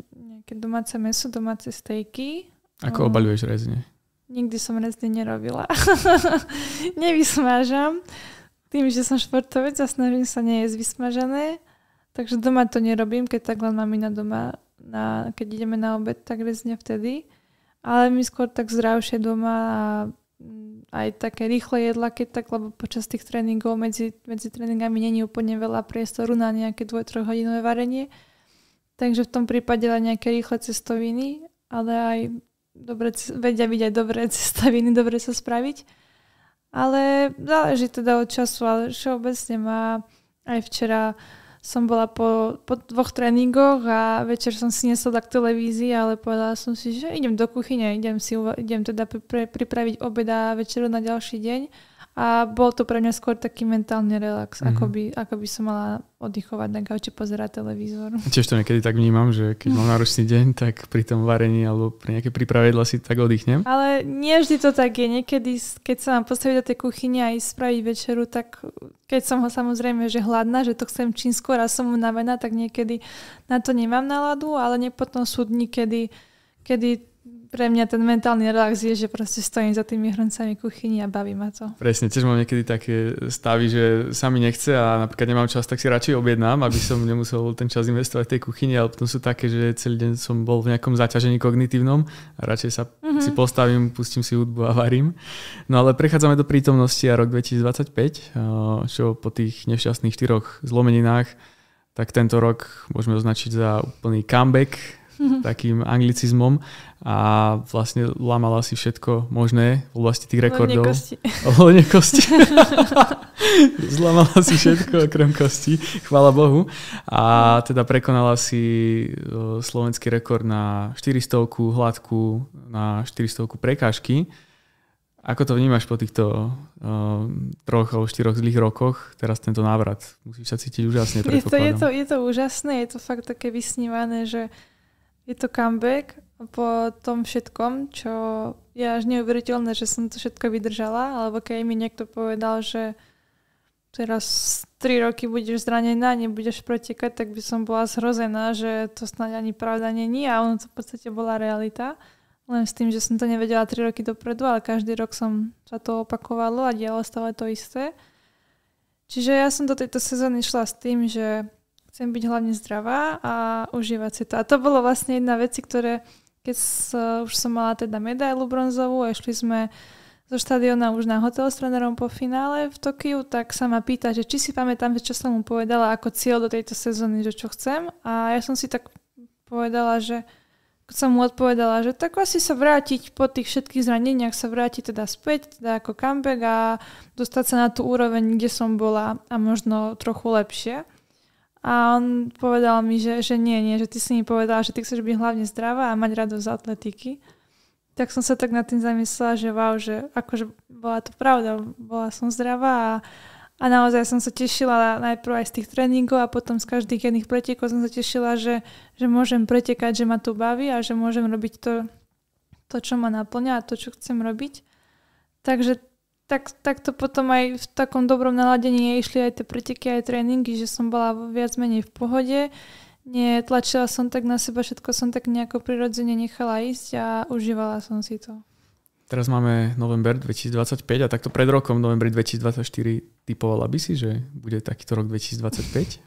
mäso, domáce stejky. Ako obaľuješ rezne? Nikdy som rezne nerobila. Nevysmážam. Tým, že som športovec a snažím sa nejesť vysmažané. Takže doma to nerobím, keď tak len mamina doma, keď ideme na obed, tak rezne vtedy. Ale my skôr tak zdravšie doma a aj také rýchle jedla, keď tak, lebo počas tých tréningov medzi tréningami není úplne veľa priestoru na nejaké 2-3 hodinové varenie. Takže v tom prípade len nejaké rýchle cestoviny, ale aj vedia byť aj dobré cestoviny, dobre sa spraviť. Ale záleží teda od času, ale všeobecne aj včera som bola po 2 tréningoch a večer som si nesla k televízii, ale povedala som si, že idem do kuchyne, idem teda pripraviť obed a večeru na ďalší deň. A bol to pre mňa skôr taký mentálny relax, ako by som mala oddychovať na gauči, pozerať televízor. Tiež to niekedy tak vnímam, že keď mám náročný deň, tak pri tom varení alebo pri nejakej príprave jedla si tak oddychnem. Ale nie vždy to tak je. Niekedy, keď sa mám postaviť do tej kuchyne a ísť spraviť večeru, tak keď som ho samozrejme, že hladná, že to chcem čím skôr a som unavená, tak niekedy na to nemám náladu, ale potom sú dni, kedy pre mňa ten mentálny relax je, že proste stojím za tými hrancami kuchyni a baví ma to. Presne, tiež mám niekedy také stavy, že sa mi nechce a napríklad nemám čas, tak si radšej objednám, aby som nemusel ten čas investovať v tej kuchyni, ale potom sú také, že celý deň som bol v nejakom zaťažení kognitívnom a radšej sa si postavím, pustím si hudbu a varím. No ale prechádzame do prítomnosti a rok 2025, čo po tých nešťastných 4 zlomeninách, tak tento rok môžeme označiť za úplný comeback, takým anglicizmom a vlastne lámala si všetko možné v oblasti tých rekordov. Ohľadne kosti. Zlámala si všetko okrem kosti, chvála Bohu. A teda prekonala si slovenský rekord na 400 hladku, na 400 prekážky. Ako to vnímaš po týchto 3 alebo 4 zlých rokoch? Teraz tento návrat. Musíš sa cítiť úžasne, predpokladám. Je to úžasné, je to fakt také vysnívané, že je to comeback po tom všetkom, čo je až neuveriteľné, že som to všetko vydržala, alebo keď mi niekto povedal, že teraz 3 roky budeš zranená, nebudeš pretekať, tak by som bola zhrozená, že to snáď ani pravda není a ono to v podstate bola realita. Len s tým, že som to nevedela 3 roky dopredu, ale každý rok som sa to opakovalo a dialo stále to isté. Čiže ja som do tejto sezóny šla s tým, že chcem byť hlavne zdravá a užívať si to. A to bolo vlastne jedna vec, ktoré, keď už som mala teda medailu bronzovú a išli sme zo štadióna už na hotel s trénerom po finále v Tokiu, tak sa ma pýta, že či si pamätám, čo som mu povedala ako cieľ do tejto sezóny, že čo chcem. A ja som si tak povedala, že som mu odpovedala, že tak asi sa vrátiť po tých všetkých zraneniach, sa vrátiť teda späť, teda ako comeback a dostať sa na tú úroveň, kde som bola a možno trochu lepšie. A on povedal mi, že nie, že ty si mi povedala, že ty chceš byť hlavne zdravá a mať radosť z atletiky. Tak som sa tak nad tým zamyslela, že wow, že akože bola to pravda, bola som zdravá a naozaj som sa tešila najprv aj z tých tréningov a potom z každých jedných pretekov som sa tešila, že môžem pretekať, že ma to baví a že môžem robiť to čo ma naplňa a to, čo chcem robiť. Takže tak to potom aj v takom dobrom naladení išli aj tie preteky, aj tréningy, že som bola viac menej v pohode. Netlačila som tak na seba, všetko som tak nejako prirodzene nechala ísť a užívala som si to. Teraz máme november 2025 a takto pred rokom, novembri 2024, typovala by si, že bude takýto rok 2025?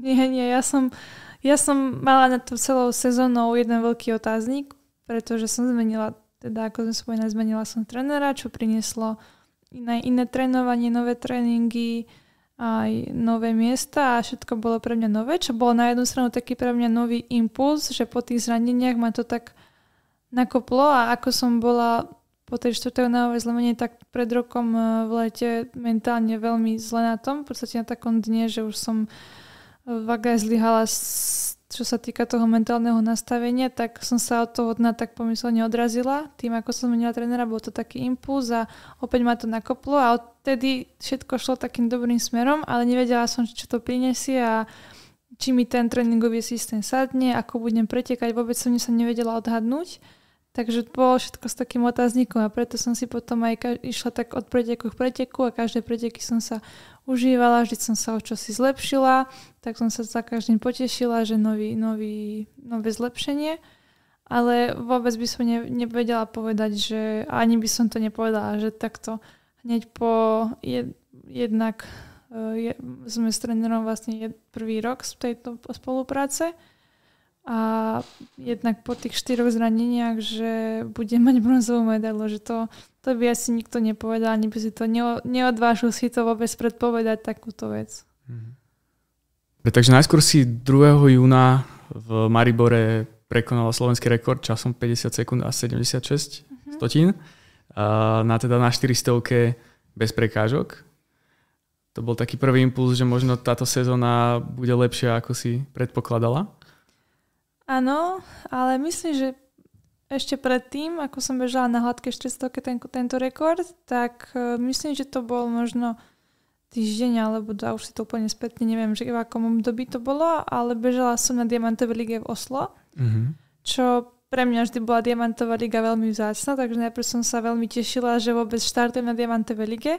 Nie, ja som mala na to celou sezónou jeden veľký otáznik, pretože som zmenila, teda ako sme spomínali, zmenila som trénera, čo prinieslo iné trénovanie, nové tréningy, aj nové miesta a všetko bolo pre mňa nové, čo bolo na jednu stranu taký pre mňa nový impuls, že po tých zraneniach ma to tak nakoplo a ako som bola po tej 4. náhovej zlomenie, tak pred rokom v lete mentálne veľmi zle na tom, v podstate na takom dne, že už som aj zlyhala, čo sa týka toho mentálneho nastavenia, tak som sa od toho dna tak pomyselne odrazila. Tým, ako som zmenila trénera, bol to taký impuls a opäť ma to nakoplo a odtedy všetko šlo takým dobrým smerom, ale nevedela som, čo to prinesie a či mi ten tréningový systém sadne, ako budem pretekať, vôbec som sa nevedela odhadnúť. Takže bolo všetko s takým otáznikom a preto som si potom aj išla tak od preteku k preteku a každé preteky som sa užívala, vždy som sa o čosi zlepšila, tak som sa za každým potešila, že nové zlepšenie, ale vôbec by som nevedela povedať, že ani by som to nepovedala, že takto hneď po jednak sme s trénerom vlastne prvý rok z tejto spolupráce. A jednak po tých 4 zraneniach, že budem mať bronzovú medailu, že to by asi nikto nepovedal, ani by si to neodvážil si to vôbec predpovedať takúto vec. Takže najskôr si 2. júna v Maribore prekonala slovenský rekord časom 50 sekúnd a 76 stotín. Na 400 bez prekážok. To bol taký prvý impuls, že možno táto sezóna bude lepšia, ako si predpokladala. Áno, ale myslím, že ešte predtým, ako som bežala na hladké 400 tento rekord, tak myslím, že to bol možno týždeň, alebo už si to úplne spätne neviem, že v akom období to bolo, ale bežala som na Diamantovej lige v Oslo, čo pre mňa vždy bola Diamantová liga veľmi vzácna, takže najprv som sa veľmi tešila, že vôbec štartujem na Diamantovej lige.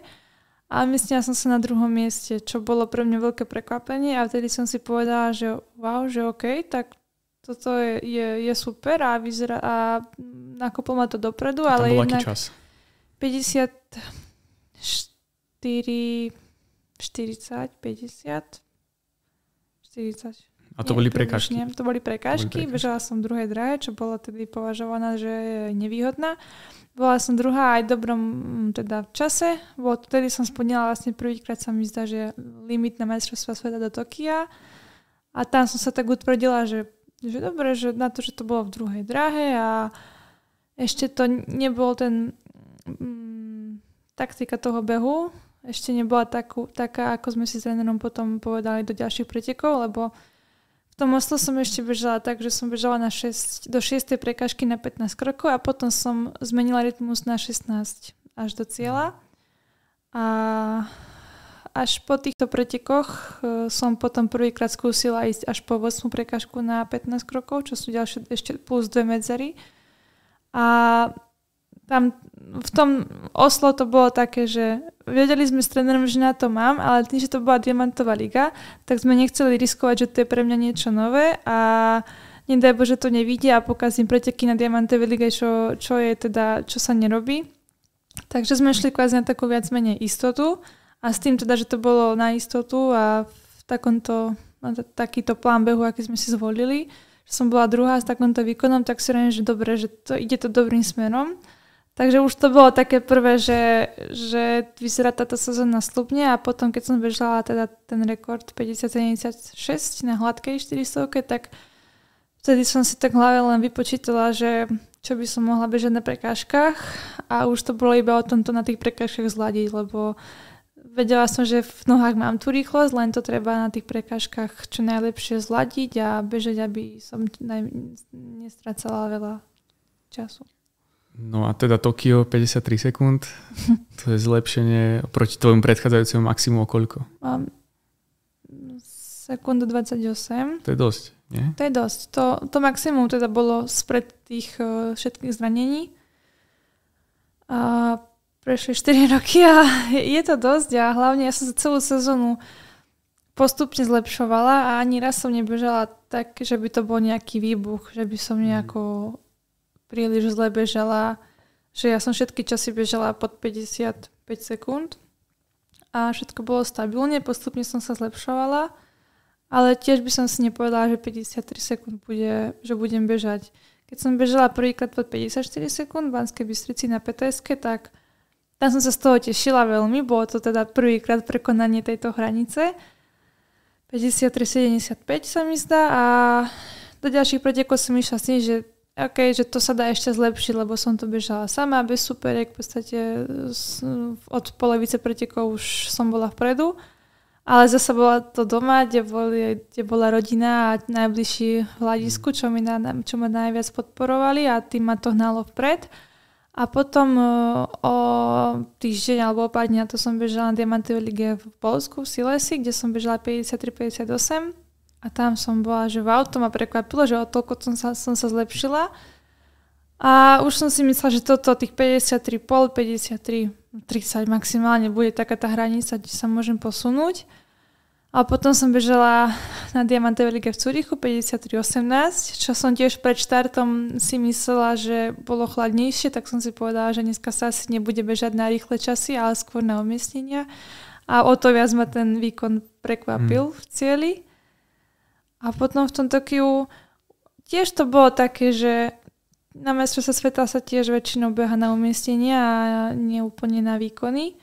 A myslela som sa na 2. mieste, čo bolo pre mňa veľké prekvapenie a vtedy som si povedala, že wow, že OK, tak toto je super a vyzerá a nakoplo ma to dopredu, ale jednak čas? 54, 40, 50, 40. A to boli prekážky? To boli prekážky. Bežala som v druhej drahe, čo bola tedy považovaná, že je nevýhodná. Bola som druhá aj dobrom teda v čase. Vtedy som splnila vlastne prvýkrát sa mi zdá, že limit na majstrovstvá sveta do Tokia. A tam som sa tak utvrdila, že dobre, že na to, že to bolo v druhej drahe a ešte to nebol ten taktika toho behu, ešte nebola taká, ako sme si s trénerom potom povedali do ďalších pretekov, lebo v tom Oslo som ešte bežala tak, že som bežala do 6. prekážky na 15 krokov a potom som zmenila rytmus na 16 až do cieľa a až po týchto pretekoch som potom prvýkrát skúsila ísť až po 8. prekážku na 15 krokov, čo sú ďalšie ešte plus 2 medzery. A tam v tom Oslo to bolo také, že vedeli sme s trénerom, že na to mám, ale tým, že to bola Diamantová liga, tak sme nechceli riskovať, že to je pre mňa niečo nové a nedaj Bože to nevidie a pokazím preteky na Diamantovej lige, čo sa nerobí. Takže sme šli kvázi na takú viac menej istotu A s tým teda, že to bolo na istotu a v takýto plán behu, aký sme si zvolili, že som bola druhá s takomto výkonom, tak si hovorím, že dobre, že ide to dobrým smerom. Takže už to bolo také prvé, že vyzerá táto sezóna slubne a potom, keď som bežala teda ten rekord 50-76 na hladkej 400, tak vtedy som si tak v hlave len vypočítala, že čo by som mohla bežať na prekážkach a už to bolo iba o tomto na tých prekážkach zladiť, lebo vedela som, že v nohách mám tú rýchlosť, len to treba na tých prekážkach čo najlepšie zladiť a bežať, aby som nestracala veľa času. No a teda Tokio 53 sekúnd, to je zlepšenie oproti tvojmu predchádzajúcemu maximu o koľko? Sekundu 28. To je dosť, nie? To je dosť. To maximum teda bolo spred tých všetkých zranení. A prešli 4 roky a je to dosť a hlavne ja som sa celú sezónu postupne zlepšovala a ani raz som nebežala tak, že by to bol nejaký výbuch, že by som nejako príliš zle bežala, že ja som všetky časy bežala pod 55 sekúnd a všetko bolo stabilne, postupne som sa zlepšovala, ale tiež by som si nepovedala, že 53 sekúnd že budem bežať. Keď som bežala prvýkrát pod 54 sekúnd v Banskej Bystrici na PTS-ke, tak tam som sa z toho tešila veľmi, bolo to teda prvýkrát prekonanie tejto hranice. 53-75 sa mi zdá a do ďalších pretekov som išla s tým, že že to sa dá ešte zlepšiť, lebo som to bežala sama, bez superiek, v podstate od polovice pretekov už som bola vpredu. Ale zase bola to doma, kde bola rodina a najbližší v hľadisku, čo ma najviac podporovali a tým ma to hnalo vpred. A potom o týždeň alebo o pár dní to som bežala na Diamantovej lige v Poľsku, v Silesi, kde som bežala 53-58 a tam som bola, že wow, to ma prekvapilo, že o toľko som sa zlepšila. A už som si myslela, že toto tých 53,5, 53, 30 maximálne bude taká tá hranica, kde sa môžem posunúť. A potom som bežala na Diamantovej lige v Zürichu 53,18, čo som tiež pred štartom si myslela, že bolo chladnejšie, tak som si povedala, že dneska sa asi nebude bežať na rýchle časy, ale skôr na umiestnenia. A o to viac ma ten výkon prekvapil v cieli. A potom v tom Tokiu tiež to bolo také, že na majstrovstvá sveta sa tiež väčšinou beha na umiestnenia a nie úplne na výkony.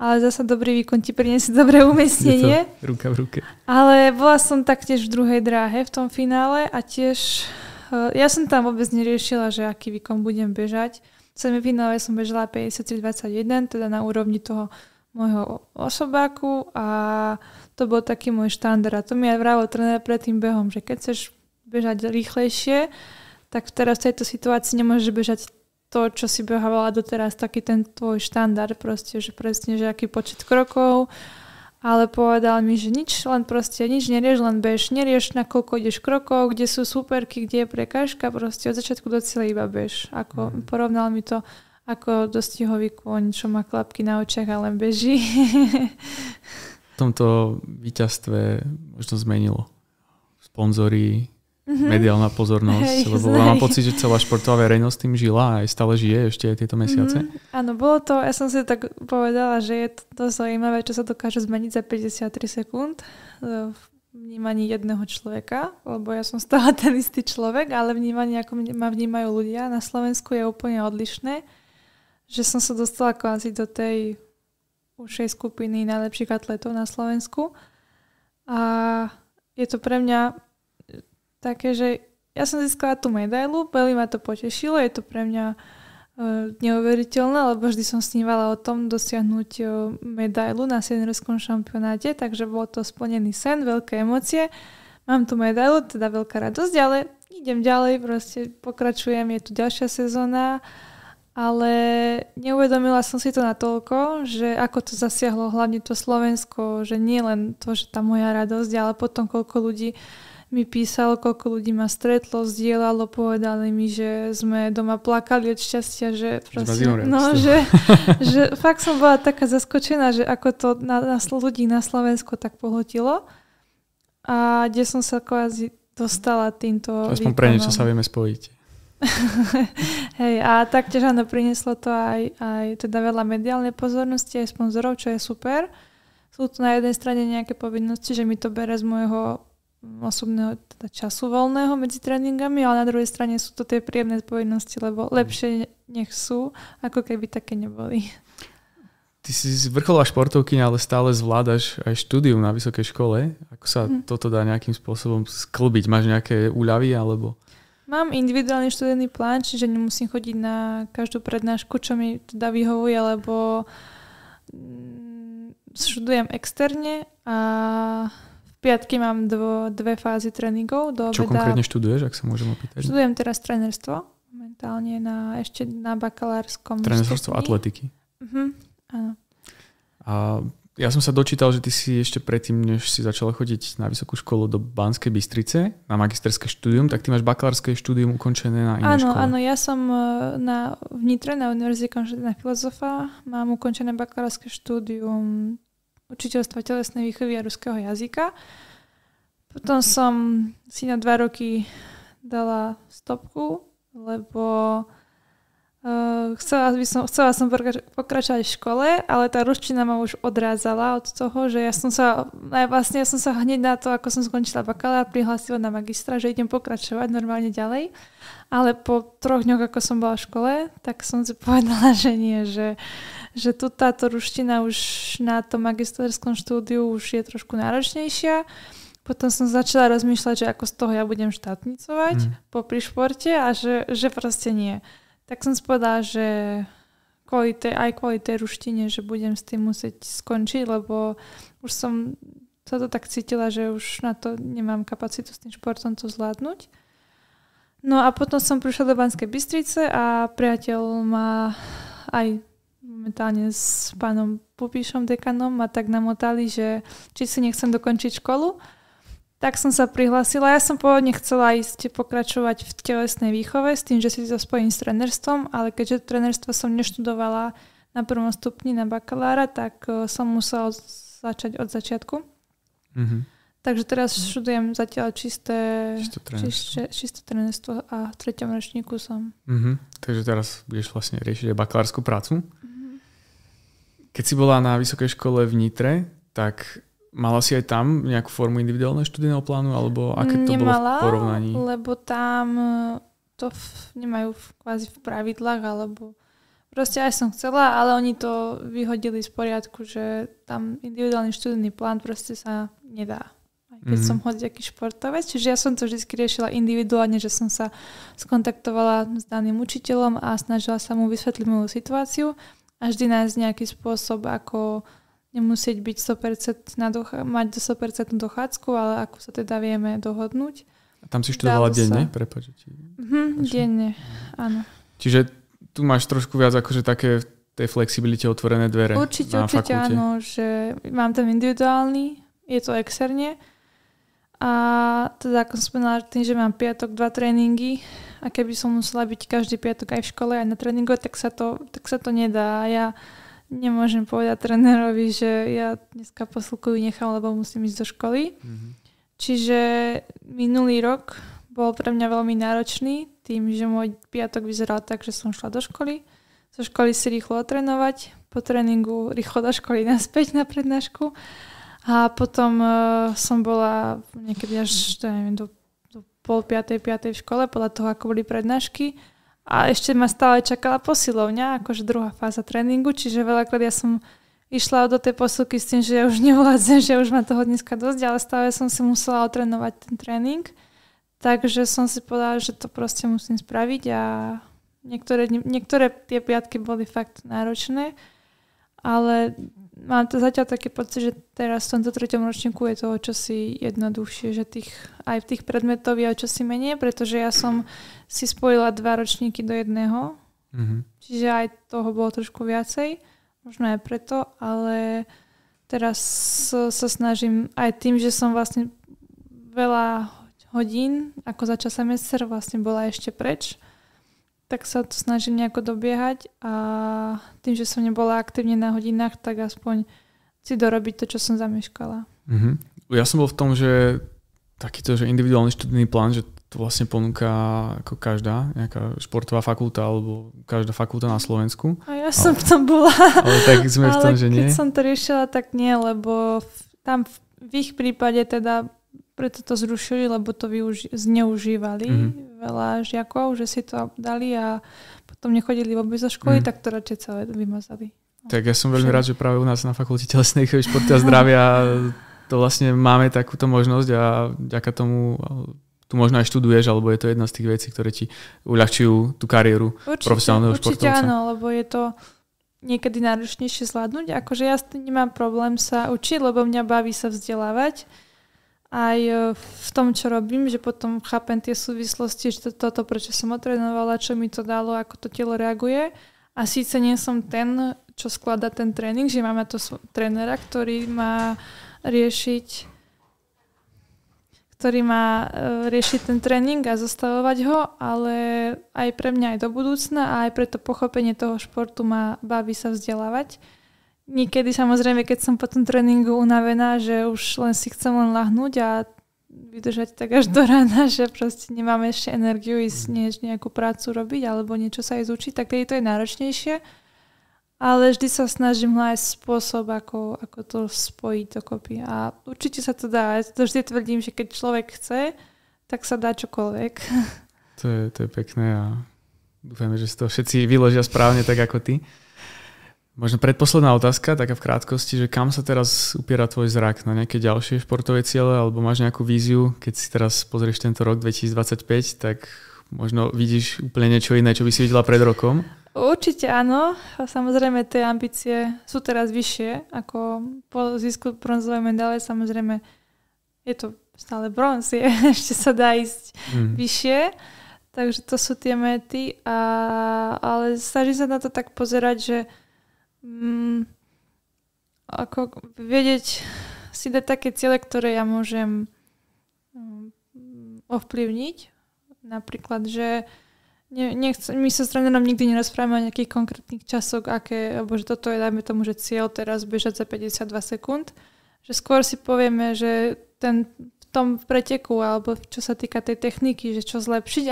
Ale zasa dobrý výkon ti priniesie dobré umiestnenie. Je to ruka v ruke. Ale bola som taktiež v druhej dráhe v tom finále a tiež ja som tam vôbec neriešila, že aký výkon budem bežať. V semifinále som bežala 53-21, teda na úrovni toho môjho osobáku a to bol taký môj štandard. A to mi aj vravil tréner pred tým behom, že keď chceš bežať rýchlejšie, tak teraz v tejto situácii nemôžeš bežať to, čo si behávala doteraz, taký ten tvoj štandard proste, že presne, že aký počet krokov, ale povedal mi, že nič nerieš, len bež, nerieš na koľko ideš krokov, kde sú superky, kde je prekážka, proste od začiatku do cieľa iba bež. Porovnal mi to ako dostihový kôň, čo má klapky na očiach a len beží. V tomto víťazstve možno zmenilo sponzori, mediálna pozornosť, lebo mám pocit, že celá športová verejnosť tým žila a aj stále žije ešte aj tieto mesiace. Áno, bolo to, ja som si tak povedala, že je to zaujímavé, čo sa dokáže zmeniť za 53 sekúnd v vnímaní jedného človeka, lebo ja som stále ten istý človek, ale vnímanie, ako ma vnímajú ľudia na Slovensku je úplne odlišné, že som sa dostala kvázi do tej užšej skupiny najlepších atletov na Slovensku a je to pre mňa také, že ja som získala tú medailu, veľmi ma to potešilo, je to pre mňa neuveriteľné, lebo vždy som snívala o tom dosiahnuť medailu na seniorskom šampionáte, takže bol to splnený sen, veľké emócie. Mám tu medailu, teda veľká radosť, ale idem ďalej, proste pokračujem, je tu ďalšia sezóna, ale neuvedomila som si to natoľko, že ako to zasiahlo hlavne to Slovensko, že nie len to, že tá moja radosť, ale potom koľko ľudí mi písalo, koľko ľudí ma stretlo, zdieľalo, povedali mi, že sme doma plakali od šťastia, že proste, že fakt som bola taká zaskočená, že ako to ľudí na Slovensku tak pohltilo a kde som sa kvázi dostala týmto aspoň pre niečo sa vieme spojiť. Hej, a taktiež áno, prinieslo to aj teda veľa mediálnej pozornosti, aj sponzorov, čo je super. sú tu na jednej strane nejaké povinnosti, že mi to bere z môjho osobného teda času voľného medzi tréningami, ale na druhej strane sú to tie príjemné povinnosti, lebo lepšie nech sú, ako keby také neboli. Ty si vrcholová športovkyňa, ale stále zvládaš aj štúdium na vysokej škole. Ako sa toto dá nejakým spôsobom sklbiť? Máš nejaké úľavy alebo... Mám individuálny študijný plán, čiže nemusím chodiť na každú prednášku, čo mi teda vyhovuje, lebo študujem externe a v piatky mám dve fázy tréningov. Čo konkrétne študuješ, ak sa môžem opýtať? Študujem teraz trénerstvo, momentálne ešte na bakalárskom Trénerstvo atletiky. Áno. A ja som sa dočítal, že ty si ešte predtým, než si začala chodiť na vysokú školu do Banskej Bystrice na magisterské štúdium, tak ty máš bakalárske štúdium ukončené na inej škole. Áno, ja som v Nitre na Univerzite konštitútna filozofa, mám ukončené bakalárske štúdium učiteľstva telesnej výchovy a ruského jazyka. Potom som si na 2 roky dala stopku, lebo chcela som pokračovať v škole, ale tá ruština ma už odrázala od toho, že ja som sa hneď na to, ako som skončila bakalár, prihlásila na magistra, že idem pokračovať normálne ďalej. Ale po 3 dňoch, ako som bola v škole, tak som si povedala, že nie, že tu táto ruština už na tom magisterskom štúdiu už je trošku náročnejšia. Potom som začala rozmýšľať, že ako z toho ja budem štátnicovať popri športe a že proste nie. Tak som si povedala, že kvôli tej ruštine, že budem s tým musieť skončiť, lebo už som sa to tak cítila, že už na to nemám kapacitu s tým športom to zvládnuť. No a potom som prišla do Banskej Bystrice a priateľ ma aj momentálne s pánom Pupíšom, dekanom, ma tak namotali, že či si nechcem dokončiť školu. Tak som sa prihlásila. Ja som pôvodne chcela ísť pokračovať v telesnej výchove s tým, že si to spojím s trénerstvom, ale keďže trénerstvo som neštudovala na 1. stupni na bakalára, tak som musela začať od začiatku. Takže teraz študujem zatiaľ čisté trénerstvo a v 3. ročníku som. Takže teraz budeš vlastne riešiť aj bakalárskú prácu. Keď si bola na vysokej škole v Nitre, tak mala si aj tam nejakú formu individuálneho študijného plánu, alebo aké to bolo v porovnaní? Lebo tam to nemajú kvázi v pravidlách, alebo proste aj som chcela, ale oni to vyhodili z poriadku, že tam individuálny študijný plán proste sa nedá. Aj keď som hociaký športovec, čiže ja som to vždy riešila individuálne, že som sa skontaktovala s daným učiteľom a snažila sa mu vysvetliť moju situáciu a vždy nájsť nejaký spôsob, ako nemusieť byť 100% mať 100% dochádzku, ale ako sa teda vieme dohodnúť. A tam si študovala denne? Prepáč. Denne, áno. Čiže tu máš trošku viac akože také tej flexibilite otvorené dvere. Určite áno, že mám tam individuálny, je to externe. A teda ako som spomínala, tým, že mám piatok 2 tréningy a keby som musela byť každý piatok aj v škole, aj na tréningu, tak sa to nedá. Ja nemôžem povedať trénerovi, že ja dneska posilku nechám, lebo musím ísť do školy. Čiže minulý rok bol pre mňa veľmi náročný tým, že môj piatok vyzeral tak, že som šla do školy. Zo školy si rýchlo otrénovať, po tréningu rýchlo do školy naspäť na prednášku. A potom som bola niekedy až do 4:30, 5:00 v škole, podľa toho, ako boli prednášky. A ešte ma stále čakala posilovňa, akože druhá fáza tréningu, čiže veľakrát ja som išla do tej posilky s tým, že ja už nevládzem, že už má toho dneska dosť, ale stále som si musela otrénovať ten tréning. Takže som si povedala, že to proste musím spraviť a niektoré tie piatky boli fakt náročné, ale mám to zatiaľ taký pocit, že teraz v tomto 3. ročníku je toho čosi jednoduchšie, že aj v tých predmetov je čosi menej, pretože ja som si spojila 2 ročníky do jedného, čiže aj toho bolo trošku viacej, možno aj preto, ale teraz sa snažím aj tým, že som vlastne veľa hodín, ako za čas semester vlastne bola ešte preč, tak sa to snažím nejako dobiehať a tým, že som nebola aktívne na hodinách, tak aspoň si dorobiť to, čo som zameškala. Ja som bol v tom, že takýto, že individuálny študijný plán, že to vlastne ponúka ako každá nejaká športová fakulta alebo každá fakulta na Slovensku. A ja som v tom bola. Ale tak sme v tom, že nie. Keď som to riešila, tak nie, lebo tam v ich prípade teda preto to zrušili, lebo to zneužívali veľa žiakov, že si to dali a potom nechodili vôbec zo školy, tak to radšej celé vymazali. Tak ja som veľmi rád, že práve u nás na fakulte telesnej výchovy, športu a zdravia to vlastne máme takúto možnosť a vďaka tomu tu možno aj študuješ, alebo je to jedna z tých vecí, ktoré ti uľahčujú tú kariéru profesionálneho športovca. Určite áno, lebo je to niekedy náročnejšie zvládnuť. Akože ja s tým nemám problém sa učiť, lebo mňa baví sa vzdelávať. Aj v tom, čo robím, že potom chápem tie súvislosti, že toto, prečo som otrénovala, čo mi to dalo, ako to telo reaguje. A síce nie som ten, čo skladá ten tréning, že máme to trénera, ktorý má riešiť ten tréning a zostavovať ho, ale aj pre mňa aj do budúcna a aj pre to pochopenie toho športu ma baví sa vzdelávať. Niekedy samozrejme, keď som po tom tréningu unavená, že už len si chcem ľahnúť a vydržať tak až do rána, že proste nemám ešte energiu ísť nejakú prácu robiť alebo niečo sa aj zúčiť, tak tedy to je náročnejšie. Ale vždy sa snažím nájsť spôsob, ako to spojiť dokopy. A určite sa to dá. Ja to vždy tvrdím, že keď človek chce, tak sa dá čokoľvek. To je pekné a dúfame, že si to všetci vyložia správne tak ako ty. Možno predposledná otázka, taká v krátkosti, že kam sa teraz upiera tvoj zrak? Na nejaké ďalšie športové ciele alebo máš nejakú víziu? Keď si teraz pozrieš tento rok 2025, tak možno vidíš úplne niečo iné, čo by si videla pred rokom? Určite áno. Samozrejme tie ambície sú teraz vyššie ako po zisku bronzovej medaile. Samozrejme je to stále bronz, ešte sa dá ísť vyššie. Takže to sú tie mety. Ale snažím sa na to tak pozerať, že ako vedieť si dať také ciele, ktoré ja môžem ovplyvniť. Napríklad, že my sa s trénerom nikdy nerozprávame o nejakých konkrétnych časoch, alebo že toto je, dajme tomu, že cieľ teraz bežať za 52 sekúnd. Že skôr si povieme, že v tom preteku, alebo čo sa týka tej techniky, že čo zlepšiť,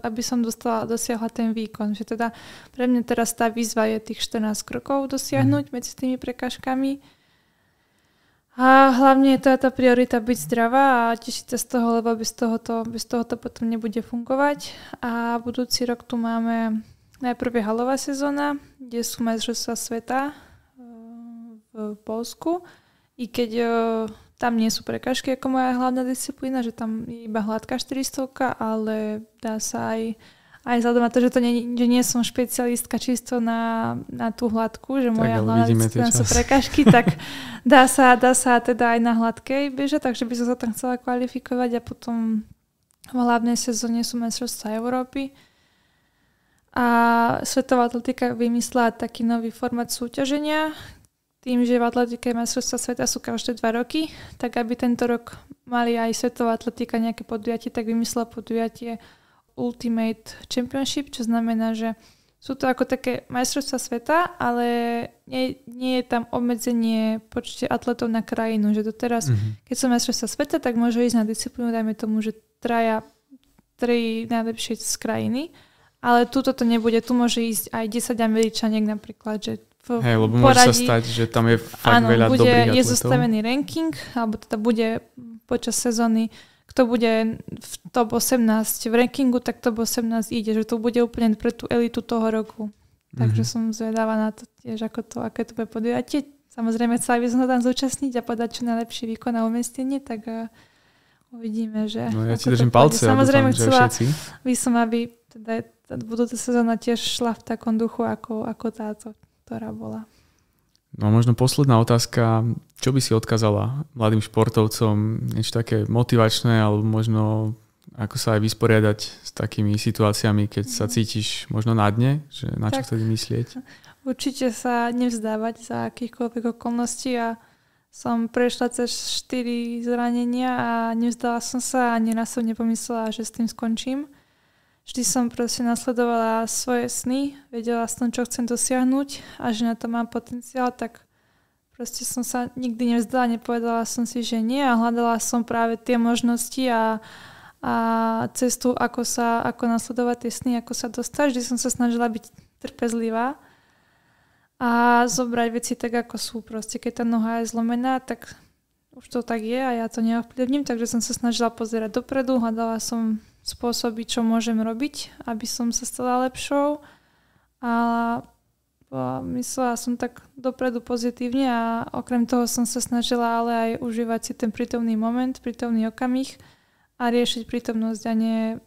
aby som dosiahla ten výkon. Že teda pre mňa teraz tá výzva je tých 14 krokov dosiahnuť medzi tými prekážkami. A hlavne je tá priorita byť zdravá a tešiť sa z toho, lebo bez toho to potom nebude fungovať. A budúci rok tu máme najprv halová sezóna, kde sú majstrovstvá sveta v Poľsku. I keď tam nie sú prekážky ako moja hlavná disciplína, že tam je iba hladká 400, ale dá sa aj vzhľadom na to, že nie som špecialistka čisto na tú hladku, že moja hlavná disciplína sú prekážky, tak dá sa teda aj na hladkej bežať, takže by som sa tam chcela kvalifikovať a potom v hlavnej sezóne sú majstrovstvá Európy. A Svetová atletika vymyslela taký nový formát súťaženia, tým, že v atletike majstrovstvá sveta sú každé 2 roky, tak aby tento rok mali aj Svetová atletika nejaké podujatie, tak vymyslela podujatie Ultimate Championship, čo znamená, že sú to ako také majstrovstvá sveta, ale nie je tam obmedzenie počte atletov na krajinu, že doteraz, keď sú majstrovstvá sveta, tak môže ísť na disciplínu, dajme tomu, že 3 najlepšie z krajiny, ale tuto to nebude, tu môže ísť aj 10 Američaniek napríklad, že lebo môže sa stať, že tam je fakt veľa dobrých atletov. Je zostavený ranking, alebo teda bude počas sezóny, kto bude v top 18 v rankingu, tak top 18 ide, že to bude úplne pre tú elitu toho roku. Takže som zvedavá na to tiež, aké to bude podujatie. Samozrejme, chcela by som sa tam zúčastniť a podať čo najlepší výkon a umiestnenie, tak uvidíme, že... No ja ti držím palce, samozrejme, chcela by som, aby teda budúca sezóna tiež šla v takom duchu, ako táto, ktorá bola. No možno posledná otázka, čo by si odkázala mladým športovcom, niečo také motivačné, alebo možno ako sa aj vysporiadať s takými situáciami, keď sa cítiš možno na dne, že na čo vtedy myslieť? Určite sa nevzdávať za akýchkoľvek okolností a som prešla cez 4 zranenia a nevzdala som sa a ani raz som nepomyslela, že s tým skončím. Vždy som proste nasledovala svoje sny, vedela som, čo chcem dosiahnuť a že na to mám potenciál, tak proste som sa nikdy nevzdala, nepovedala som si, že nie a hľadala som práve tie možnosti a cestu, ako nasledovať tie sny, ako sa dostať. Vždy som sa snažila byť trpezlivá a zobrať veci tak, ako sú. Proste keď tá noha je zlomená, tak už to tak je a ja to neovplyvním, takže som sa snažila pozerať dopredu, hľadala som spôsoby, čo môžem robiť, aby som sa stala lepšou a myslela som tak dopredu pozitívne a okrem toho som sa snažila ale aj užívať si ten prítomný moment, prítomný okamih a riešiť prítomnosť a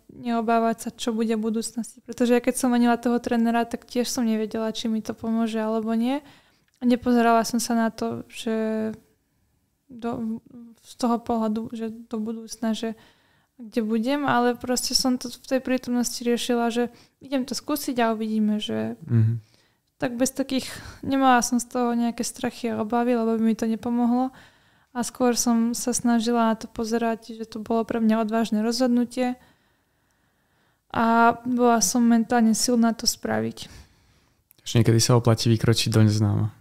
neobávať sa, čo bude v budúcnosti. Pretože ja keď som menila toho trénera, tak tiež som nevedela, či mi to pomôže alebo nie. A nepozerala som sa na to, že z toho pohľadu, že do budúcna, že kde budem, ale proste som to v tej prítomnosti riešila, že idem to skúsiť a uvidíme, že tak bez takých, nemala som z toho nejaké strachy a obavy, lebo by mi to nepomohlo. A skôr som sa snažila na to pozerať, že to bolo pre mňa odvážne rozhodnutie a bola som mentálne silná to spraviť. Až niekedy sa oplatí vykročiť do neznáma.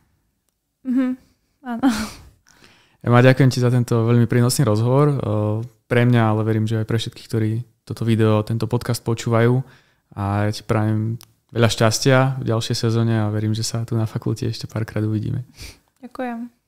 Áno. Ema, ďakujem ti za tento veľmi prínosný rozhovor. Pre mňa, ale verím, že aj pre všetkých, ktorí toto video, tento podcast počúvajú. A ja ti prajem veľa šťastia v ďalšej sezóne a verím, že sa tu na fakulte ešte párkrát uvidíme. Ďakujem.